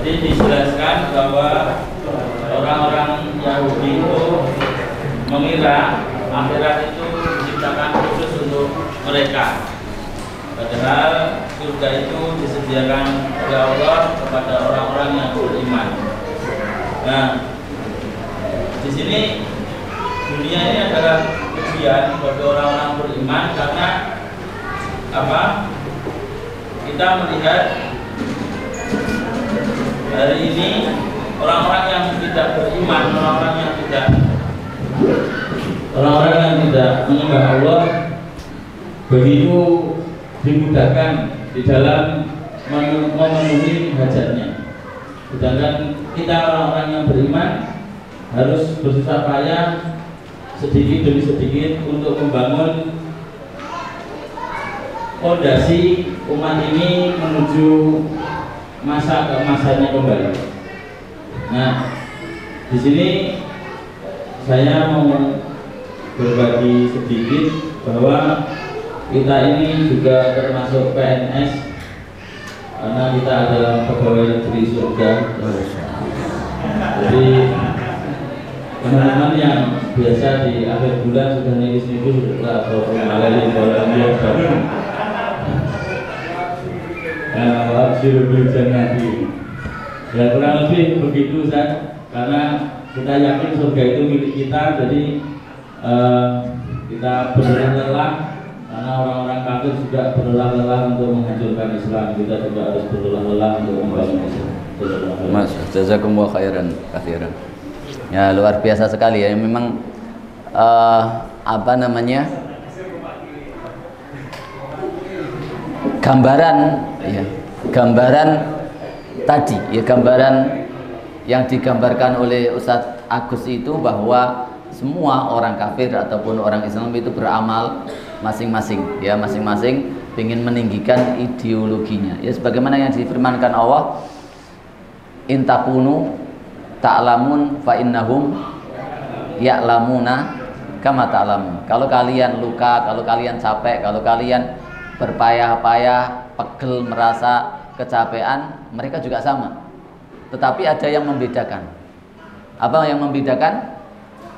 Jadi dijelaskan bahwa orang-orang mengira akhirat itu diciptakan khusus untuk mereka. Padahal surga itu disediakan oleh Allah kepada orang-orang yang beriman. Nah, di sini dunia ini adalah ujian bagi orang-orang beriman karena apa? Kita melihat hari ini orang-orang yang tidak beriman, orang-orang yang tidak menyembah Allah begitu dimudahkan di dalam memenuhi hajatnya. Sedangkan kita orang-orang yang beriman harus bersusah payah sedikit demi sedikit untuk membangun fondasi umat ini menuju masa keemasannya kembali. Nah, di sini saya mau berbagi sedikit bahwa kita ini juga termasuk PNS karena kita adalah pegawai negeri surga. Jadi teman-teman yang biasa di akhir bulan sudah nipis-nipis atau mengalami volunteer nanti. Ya kurang lebih begitu Ustaz, karena kita yakin surga itu milik kita, jadi kita berlelah karena orang-orang kafir juga berlelah-lelah untuk menghancurkan Islam, kita juga harus berlelah-lelah untuk membangun Islam. Mas, jazakumullah khairan katsiran. Ya luar biasa sekali ya, memang apa namanya, gambaran ya, gambaran tadi ya, gambaran yang digambarkan oleh Ustadz Agus itu bahwa semua orang kafir ataupun orang Islam itu beramal masing-masing ya, masing-masing ingin meninggikan ideologinya ya, sebagaimana yang difirmankan Allah, intakunu ta'lamun fa innahum ya'lamuna kama ta'lamun. Kalau kalian luka, kalau kalian capek, kalau kalian berpayah-payah, pegel, merasa kecapean, mereka juga sama. Tetapi ada yang membedakan. Apa yang membedakan?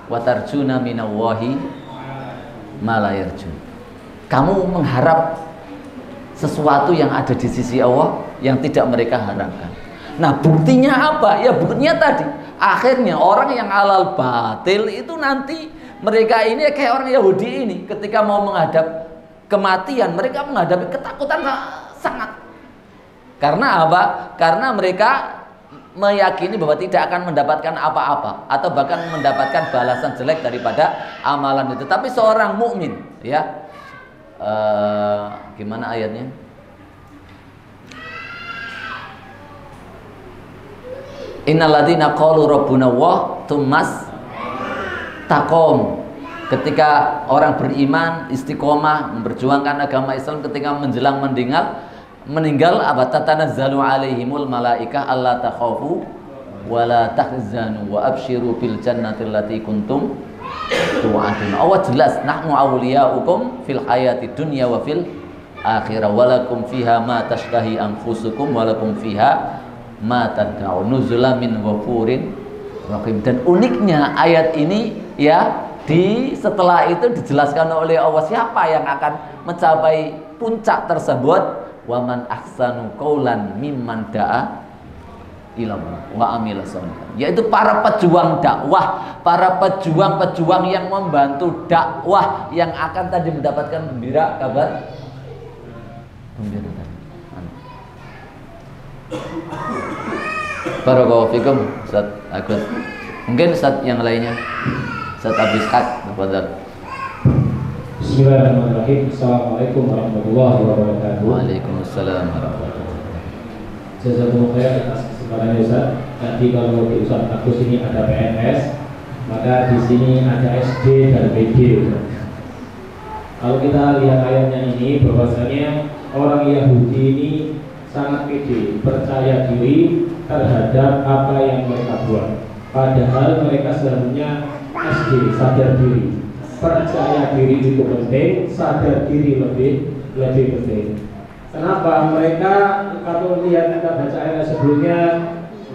Watarjuna minallahi ma la yarjun. Kamu mengharap sesuatu yang ada di sisi Allah yang tidak mereka harapkan. Nah, buktinya apa? Ya buktinya tadi. Akhirnya orang yang halal batil itu nanti mereka ini kayak orang Yahudi ini, ketika mau menghadap kematian, mereka menghadapi ketakutan sangat. Karena apa? Karena mereka meyakini bahwa tidak akan mendapatkan apa-apa atau bahkan mendapatkan balasan jelek daripada amalan itu. Tapi seorang mukmin, ya, gimana ayatnya? Innalladzina qalu rabbuna Allah tsummas taqom. Ketika orang beriman istiqomah memperjuangkan agama Islam, ketika menjelang meninggal apa, tatanazzalu alaihimul malaikah alla takhafu wa la tahzanu wa absyiru bil jannati allati kuntum tu'adun. Allah jelas, nahnu awliyaukum fil hayati dunya wa fil akhirah walakum fiha ma tashtahi anfusukum walakum fiha ma tad'un nuzulan min ghafurin rahim. Dan uniknya ayat ini ya, setelah itu dijelaskan oleh Allah siapa yang akan mencapai puncak tersebut. Wa man ahsanu qaulan mimman da'a ila wa amila sholihan, yaitu para pejuang dakwah, para pejuang-pejuang yang membantu dakwah yang akan tadi mendapatkan gembira, kabar gembira tadi. Barakallahu fikum Ustaz Agus. Mungkin Ustaz yang lainnya, Ustaz Abdul Ishaq, tafadhal. Bismillahirrahmanirrahim. Assalamualaikum warahmatullahi wabarakatuh. Waalaikumsalam warahmatullahi wabarakatuh. Jazakumullah khair atas kesempatannya Ustaz. Tadi kalau di Ustaz Agus ini ada PNS, maka di sini ada SD dan PD. Kalau kita lihat ayatnya ini, bahwasanya orang Yahudi ini sangat pede, percaya diri terhadap apa yang mereka buat. Padahal mereka seharusnya SD, sadar diri. Percaya diri itu penting, sadar diri lebih penting. Kenapa? Mereka kalau lihat kita baca ayat sebelumnya,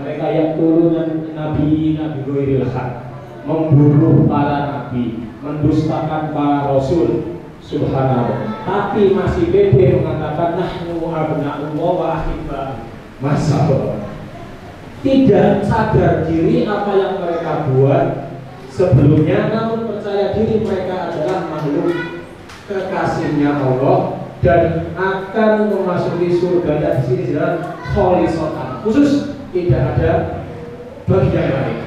mereka yang turun nabi ghairil haq, membunuh para nabi. mendustakan para rasul, subhanallah, tapi masih pede mengatakan nahnu abna'ullah wa ahibba. Masya Allah, tidak sadar diri apa yang mereka buat sebelumnya, namun percaya diri mereka adalah makhluk kekasihnya Allah dan akan memasuki surga. Di sini jelas kholisotan, khusus, tidak ada bagian lain.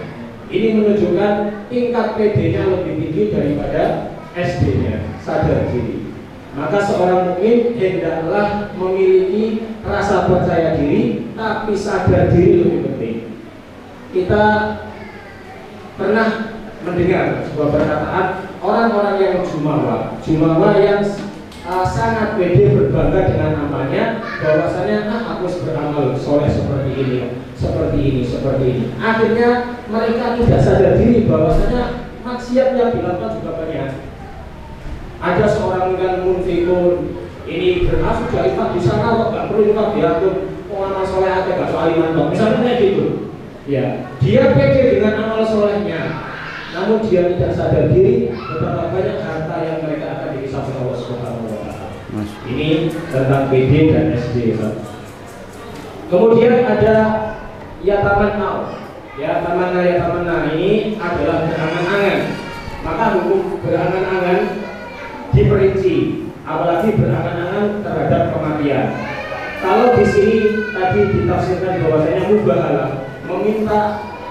Ini menunjukkan tingkat PD-nya lebih tinggi daripada SD-nya, sadar diri. Maka seorang mukmin hendaklah memiliki rasa percaya diri, tapi sadar diri lebih penting. Kita pernah mendengar sebuah perkataan orang-orang yang jumawa yang sangat pede berbangga dengan namanya, bahwasanya aku beramal soleh seperti ini, seperti ini, seperti ini. Akhirnya mereka tidak sadar diri bahwasanya maksiat yang dilakukan juga banyak. Ada seorang dengan munfikun, ini berasal dari infak di sana kok nggak perlu infak diatur, amal soleh ada nggak soal iman, misalnya kayak gitu. Ya, dia pede dengan amal solehnya, namun dia tidak sadar diri betapa banyak harta yang mereka akan dihisab oleh Allah Subhanahu wa Ta'ala. Ini tentang PD dan SD. Kemudian ada yatamanna. Yatamanna ini adalah berangan-angan. Maka hukum berangan-angan diperinci, apalagi berangan-angan terhadap kematian. Kalau di sini tadi ditafsirkan bahwasanya mubahalah, meminta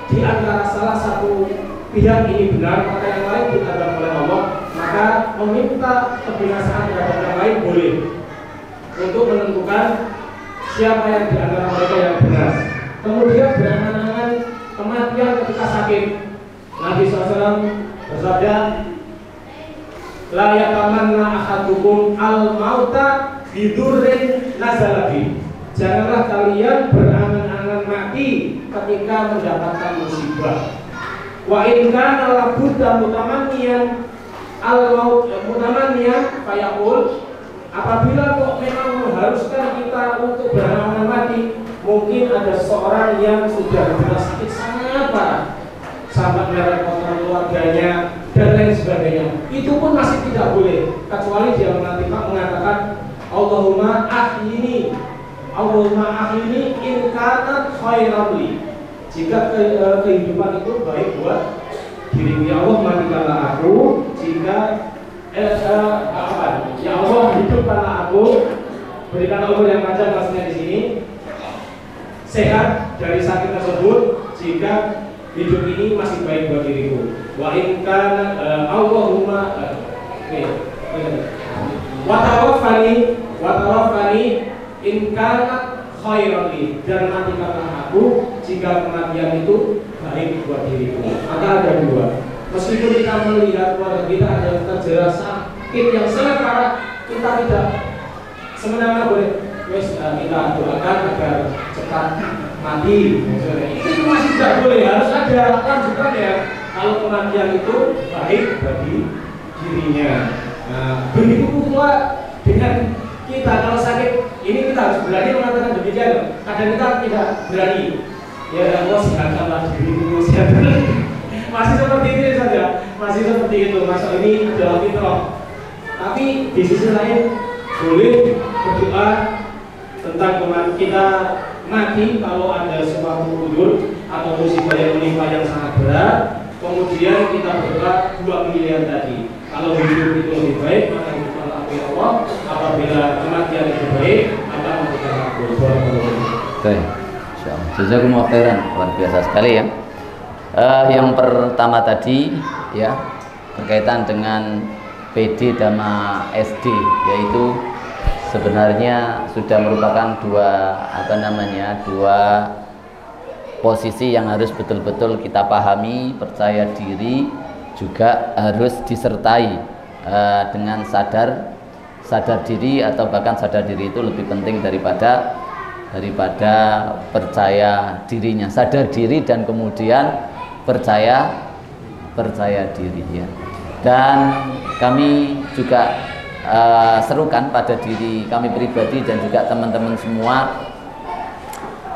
di antara salah satu pihak ini benar, maka yang lain diadab oleh Allah, maka meminta kebinasaan terhadap yang lain boleh untuk menentukan siapa yang di antara mereka yang benar. Kemudian berangan-angan kematian ketika sakit. Nabi SAW bersabda, la yatamanna ahadukum al-mauta bidurrin nazalabi. Janganlah kalian berangan-angan mati ketika mendapatkan musibah. Wa in kana labudda mutamanniyan al-maut mutamanniyan fayaqul, apabila kok memang mengharuskan kita untuk berangan-angan mati, mungkin ada seorang yang sudah kena sakit sangat parah sampai merepotkan keluarganya dan lain sebagainya, itu pun masih tidak boleh, kecuali dia mengatakan Allahumma ahyini in kanat khairan li. Jika kehidupan itu baik buat diriku, ya Allah matikanlah aku jika ya Allah hidupkanlah aku, berikan umur yang panjang, maksudnya di sini sehat dari sakit tersebut jika hidup ini masih baik buat diriku. Wa in kana Allahumma wa tawaffani in kana khairan li, dan matikanlah aku jika kematian itu baik buat diriku. Maka ada dua. Meskipun kita melihat keluarga kita ada yang terjerat sakit yang sangat parah, kita tidak semena-mena boleh kita doakan agar cepat mati. Itu masih tidak boleh, harus ada lanjutan ya. Kalau kematian itu baik bagi dirinya. Nah, begitu pula dengan kita kalau sakit ini, kita harus berani mengatakan demikian. Kadang kita tidak berani. Ya Allah, sihatkanlah diriku, sihatkanlah. Masih seperti ini saja, masih seperti itu. Masa ini adalah fitrah. Tapi di sisi lain boleh berdoa tentang kita mati kalau ada suatu udur atau musibah yang menimpa yang sangat berat. Kemudian kita berdoa dua pilihan tadi. Kalau hidup itu lebih baik, maka hidupkanlah aku ya Allah. Apabila kematian itu baik, maka memberikan aku. Oke, jazakumullah khairan, luar biasa sekali ya. Yang pertama tadi ya berkaitan dengan PD dan SD, yaitu sebenarnya sudah merupakan dua posisi yang harus betul-betul kita pahami. Percaya diri juga harus disertai dengan sadar diri, atau bahkan sadar diri itu lebih penting daripada percaya dirinya. Sadar diri dan kemudian percaya diri ya. Dan kami juga serukan pada diri kami pribadi dan juga teman-teman semua,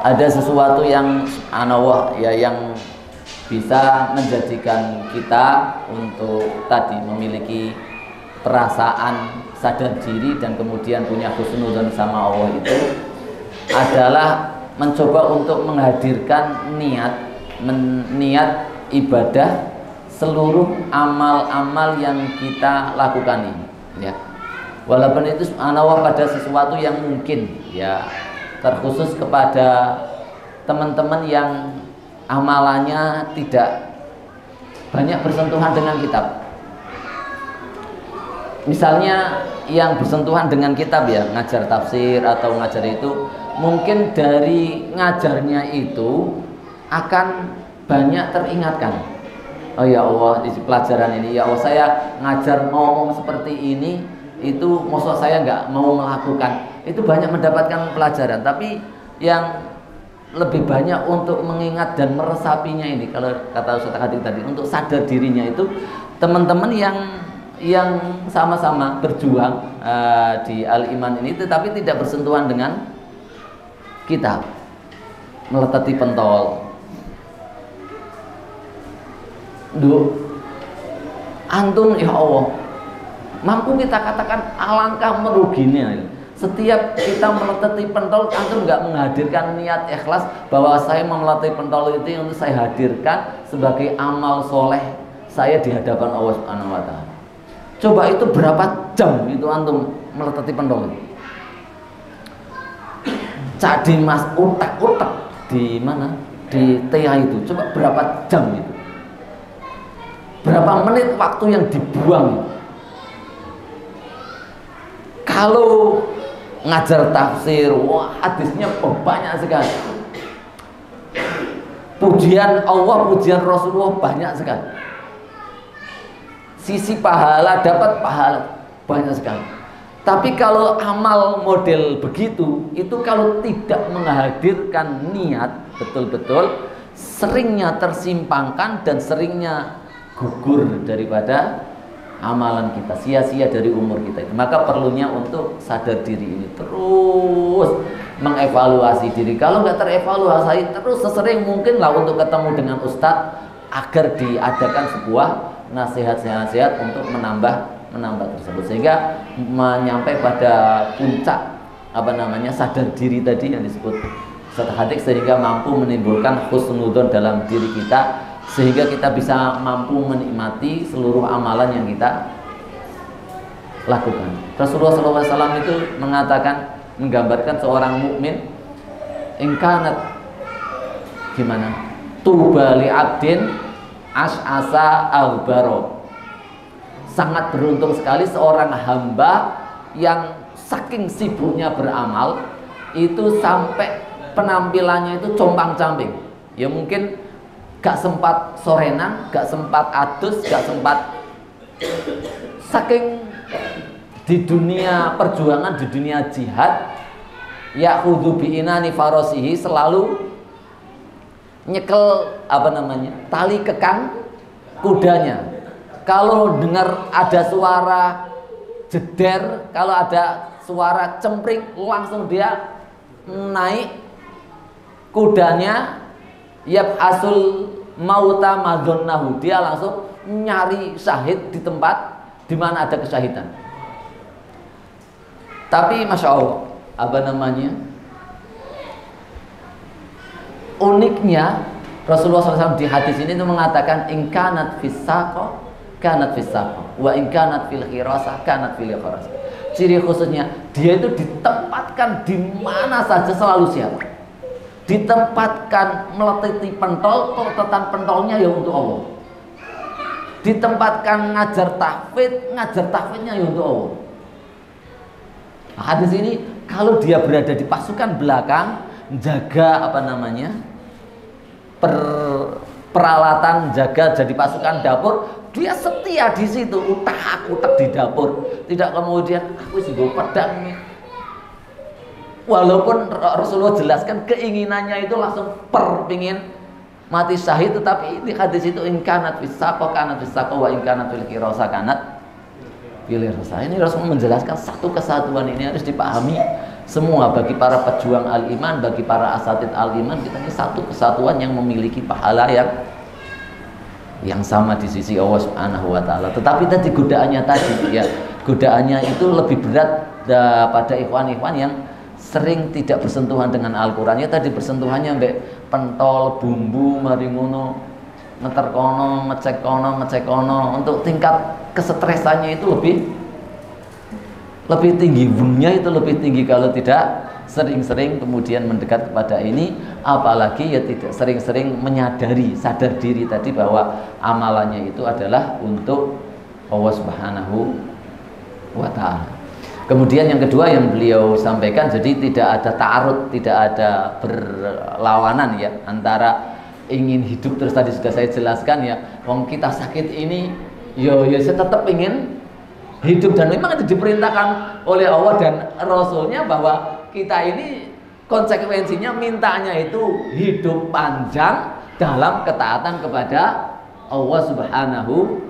ada sesuatu yang subhanallah ya, yang bisa menjadikan kita untuk tadi memiliki perasaan sadar diri dan kemudian punya husnudzon sama Allah itu adalah mencoba untuk menghadirkan niat ibadah seluruh amal-amal yang kita lakukan ini, ya. Walaupun itu subhanallah pada sesuatu yang mungkin ya terkhusus kepada teman-teman yang amalannya tidak banyak bersentuhan dengan kitab. Misalnya yang bersentuhan dengan kitab ya, ngajar tafsir atau ngajar itu, mungkin dari ngajarnya itu akan banyak teringatkan. Oh ya Allah, di pelajaran ini ya Allah saya ngajar ngomong seperti ini, itu maksud saya nggak mau melakukan. Itu banyak mendapatkan pelajaran, tapi yang lebih banyak untuk mengingat dan meresapinya ini, kalau kata Ustaz Khadir tadi, untuk sadar dirinya itu teman-teman yang sama-sama berjuang di Al-Iman ini tetapi tidak bersentuhan dengan kitab, meletati pentol. Antum ya Allah, mampu kita katakan alangkah meruginya setiap kita meletati pentol, antum nggak menghadirkan niat ikhlas bahwa saya memeletati pentol itu untuk saya hadirkan sebagai amal soleh saya di hadapan Allah Subhanahu wa Ta'ala. Coba itu berapa jam itu antum meletati pentol itu? Cak Dimas utak-utak di mana? Di TA itu. Coba berapa jam itu? Berapa menit waktu yang dibuang itu? Kalau ngajar tafsir, wah hadisnya banyak sekali. Pujian Allah, pujian Rasulullah banyak sekali. Sisi pahala, dapat pahala banyak sekali. Tapi kalau amal model begitu, itu kalau tidak menghadirkan niat betul-betul, seringnya tersimpangkan dan seringnya gugur daripada amalan kita, sia-sia dari umur kita itu. Maka perlunya untuk sadar diri ini, terus mengevaluasi diri. Kalau nggak terevaluasi, terus sesering mungkin lah untuk ketemu dengan ustadz agar diadakan sebuah nasihat-nasihat untuk menambah tersebut, sehingga menyampai pada puncak sadar diri tadi yang disebut Ustaz Khadir, sehingga mampu menimbulkan husnudzon dalam diri kita, sehingga kita bisa mampu menikmati seluruh amalan yang kita lakukan. Rasulullah SAW itu mengatakan, menggambarkan seorang mukmin, ingkanat gimana? Tuba li abdin as'asa aghbaro. Sangat beruntung sekali seorang hamba yang saking sibuknya beramal itu sampai penampilannya itu compang-camping. Ya mungkin gak sempat sorenan, gak sempat adus, gak sempat, saking di dunia perjuangan, di dunia jihad, ya'khudhu bi'inani farasihi, selalu nyekel tali kekang kudanya. Kalau dengar ada suara jeder, kalau ada suara cempring, langsung dia naik kudanya, yab'asul mauta madhonnahu, dia langsung nyari syahid di tempat di mana ada kesyahidan. Tapi masya Allah, uniknya Rasulullah SAW di hadis ini itu mengatakan, ingkanat fisaqo kanat fisaqo wa ingkanat fil khirasah kanat fil khirasah. Ciri khususnya dia itu ditempatkan di mana saja selalu siap. Ditempatkan meletiti pentol, peletetan pentolnya ya untuk Allah. Ditempatkan ngajar tahfidnya ya untuk Allah. Hadis ini kalau dia berada di pasukan belakang, jaga peralatan, jaga jadi pasukan dapur, dia setia di situ, utak-utak di dapur, tidak kemudian aku sih gue pedang nih. Walaupun Rasulullah jelaskan keinginannya itu langsung pingin mati syahid, tetapi di hadis itu ingkanat fisaqo kanat fisaqo wa ingkanat fil khirasah kanat fil khirasah. Ini Rasulullah menjelaskan satu kesatuan ini harus dipahami semua bagi para pejuang al-iman, bagi para asatid al-iman. Kita ini satu kesatuan yang memiliki pahala yang yang sama di sisi Allah Subhanahu wa taala. Tetapi tadi godaannya tadi ya, godaannya itu lebih berat pada ikhwan-ikhwan yang sering tidak bersentuhan dengan Al-Qur'an. Ya tadi bersentuhannya mbek pentol, bumbu, mari ngono, ngeter kono, ngecek kono. Untuk tingkat kesetresannya itu lebih tinggi, bunnya itu lebih tinggi kalau tidak sering-sering kemudian mendekat kepada ini, apalagi ya tidak sering-sering menyadari, sadar diri tadi bahwa amalannya itu adalah untuk Allah Subhanahu wa ta'ala. Kemudian yang kedua yang beliau sampaikan, jadi tidak ada ta'arud, tidak ada berlawanan ya antara ingin hidup terus tadi sudah saya jelaskan ya, wong kita sakit ini yo saya tetap ingin hidup, dan memang itu diperintahkan oleh Allah dan Rasulnya bahwa kita ini konsekuensinya mintanya itu hidup panjang dalam ketaatan kepada Allah Subhanahu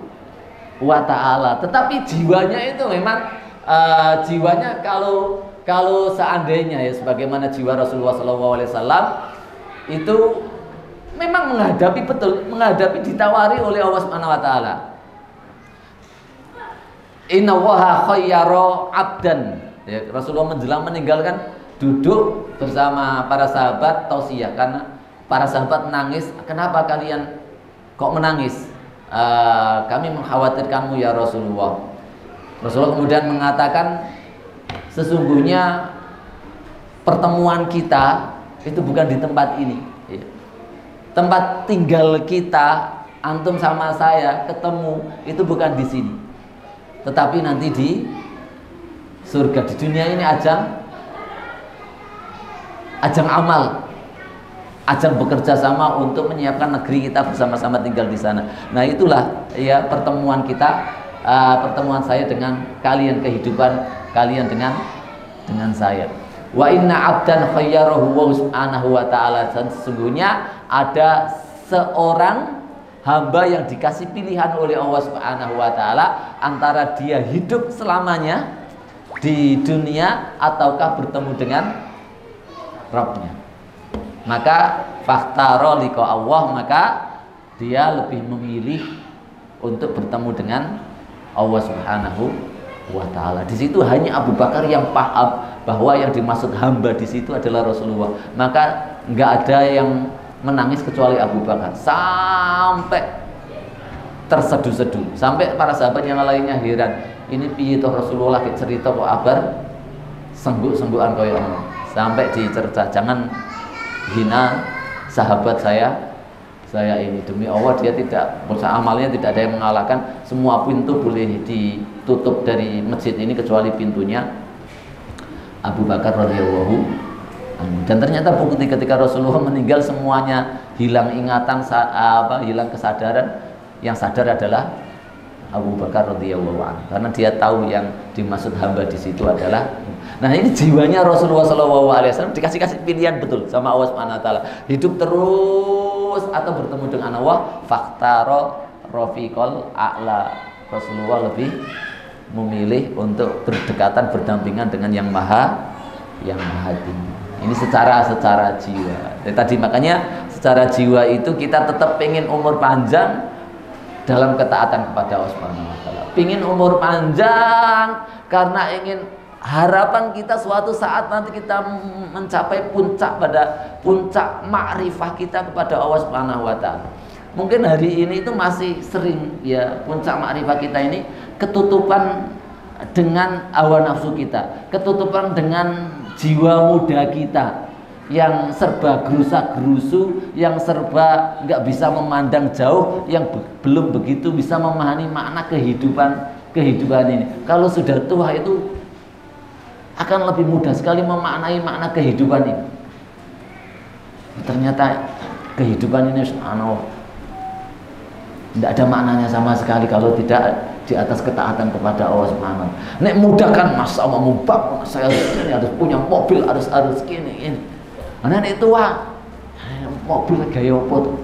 wa ta'ala. Tetapi jiwanya itu memang jiwanya kalau seandainya ya sebagaimana jiwa Rasulullah SAW itu memang menghadapi ditawari oleh Allah Subhanahu wa ta'ala. Inna waha khayyara abdan ya, Rasulullah menjelang meninggalkan duduk bersama para sahabat tausiyah, karena para sahabat menangis. Kenapa kalian kok menangis? Kami mengkhawatirkanmu ya Rasulullah. Rasulullah kemudian mengatakan, sesungguhnya pertemuan kita itu bukan di tempat ini ya. Tempat tinggal kita, antum sama saya ketemu itu bukan di sini, tetapi nanti di surga. Di dunia ini ajang amal, ajang bekerja sama untuk menyiapkan negeri kita bersama-sama tinggal di sana. Nah itulah ya pertemuan kita, pertemuan saya dengan kalian, kehidupan kalian dengan saya. Wa inna abdan khayyarahu wa subhanahu wa ta'ala, dan sesungguhnya ada seorang hamba yang dikasih pilihan oleh Allah Subhanahu wa ta'ala antara dia hidup selamanya di dunia ataukah bertemu dengan Rabbnya. Maka fakhtaro liqa Allah, maka dia lebih memilih untuk bertemu dengan Allah Subhanahu wa ta'ala. Di situ hanya Abu Bakar yang paham bahwa yang dimaksud hamba di situ adalah Rasulullah. Maka enggak ada yang menangis kecuali Abu Bakar, sampai terseduh-seduh, sampai para sahabat yang lainnya heran, ini piye toh Rasulullah lagi cerita kok abar sengguk-senggukan koyo ngono. Sampai dicerca, jangan hina sahabat saya ini, demi Allah dia tidak, usaha amalnya tidak ada yang mengalahkan. Semua pintu boleh ditutup dari masjid ini kecuali pintunya Abu Bakar radhiyallahu anhu. Dan ternyata bukti ketika Rasulullah meninggal semuanya hilang ingatan, hilang kesadaran. Yang sadar adalah Abu Bakar radhiyallahu anhu, karena dia tahu yang dimaksud hamba di situ adalah. Nah ini jiwanya Rasulullah SAW dikasih pilihan betul sama Allah Subhanahu wa ta'ala, hidup terus atau bertemu dengan Allah. Fakhtaro rafiqal a'la, Rasulullah lebih memilih untuk berdekatan, berdampingan dengan yang maha tinggi. Ini secara jiwa. Tadi makanya secara jiwa itu kita tetap pengen umur panjang dalam ketaatan kepada Allah Subhanahu wa ta'ala. Pengen umur panjang karena ingin harapan kita suatu saat nanti kita mencapai puncak makrifah kita kepada Allah Subhanahu wa ta'ala. Mungkin hari ini itu masih sering ya puncak makrifah kita ini ketutupan dengan hawa nafsu kita, ketutupan dengan jiwa muda kita yang serba gerusa-gerusu, yang serba nggak bisa memandang jauh, yang belum begitu bisa memahami makna kehidupan ini. Kalau sudah tua itu akan lebih mudah sekali memaknai makna kehidupan ini. Ternyata kehidupan ini tidak ada maknanya sama sekali kalau tidak di atas ketaatan kepada Allah Subhanahu. Nek mudah kan masa mau bangun, saya harus punya mobil, harus ini. Mana nek tua mobil gaya apa tuh?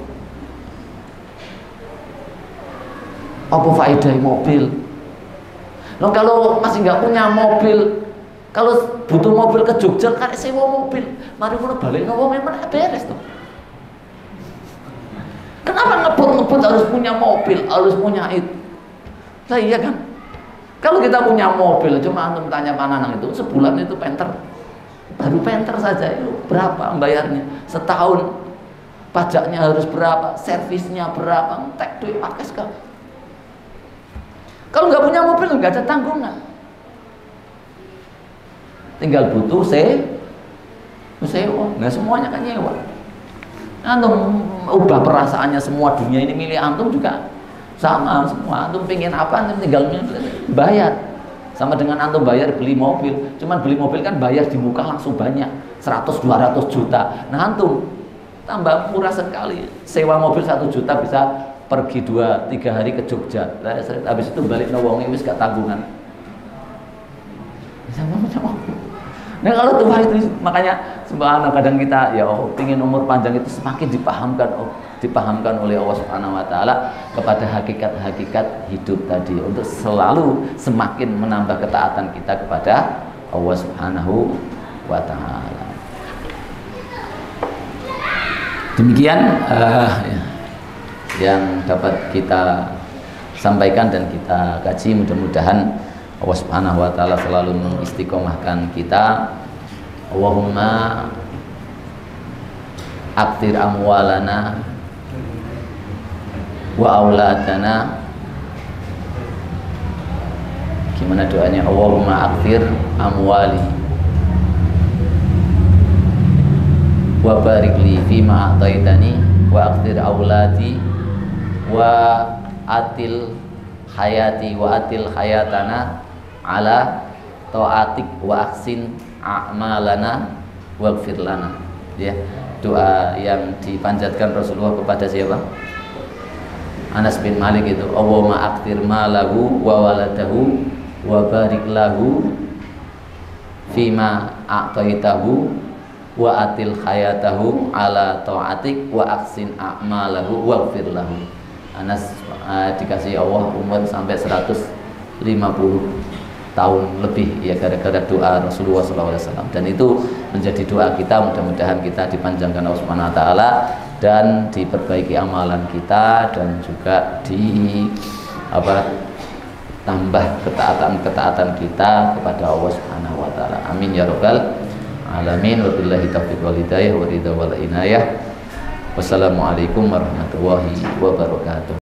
Apa faedah mobil? Loh kalau masih nggak punya mobil, kalau butuh mobil ke Jogja kan sewa mobil, mari ngono balik wong memang beres tuh. Kenapa ngebut harus punya mobil, harus punya itu? Nah, iya kan? Kalau kita punya mobil, cuma antum tanya Pak Nanang itu sebulan itu penter, baru penter saja itu berapa bayarnya? Setahun pajaknya harus berapa? Servisnya berapa? Tek duit pakai sekali. Kalau nggak punya mobil nggak ada tanggungan, tinggal butuh sewa. Nah semuanya kan nyewa. Antum ubah perasaannya, semua dunia ini milik antum juga sama semua. Antum pengen apa, antum tinggal bayar. Sama dengan antum bayar beli mobil. Cuman beli mobil kan bayar di muka langsung banyak, 100-200 juta. Nah antum tambah murah sekali, sewa mobil 1 juta bisa pergi 2-3 hari ke Jogja. Habis itu balik nawongi wis gak tanggungan. Sama mobil. Nah kalau tua itu, makanya subhanallah kadang kita ya ingin umur panjang itu semakin dipahamkan oleh Allah Subhanahu Wa Taala kepada hakikat-hakikat hidup tadi, untuk selalu semakin menambah ketaatan kita kepada Allah Subhanahu Wa Taala. Demikian yang dapat kita sampaikan dan kita kaji. Mudah-mudahan Allah Subhanahu Wa Taala selalu mengistiqomahkan kita. Allahumma aktir amwalana wa auladana. Gimana doanya? Allahumma aktir amwali wa barik li fima a'taitani wa aktir auladi wa atil hayati wa atil hayatana ala ta'atik wa aksin a'malana waghfir lana. Ya, doa yang dipanjatkan Rasulullah kepada siapa? Anas bin Malik itu, Allahumma aktir malahu wa waladahu wa barik lahu fima a'taitahu wa atil hayatahu ala ta'atik wa aksin a'malahu waghfir lahu. Anas dikasih Allah umur sampai 150 tahun lebih ya gara-gara doa Rasulullah SAW, dan itu menjadi doa kita. Mudah-mudahan kita dipanjangkan Allah Subhanahu Wa Taala dan diperbaiki amalan kita, dan juga tambah ketaatan kita kepada Allah Subhanahu Wa Taala. Amin ya rabbal alamin. Wabillahi taufiq wal hidayah wa ridha wal inayah. Wassalamualaikum warahmatullahi wabarakatuh.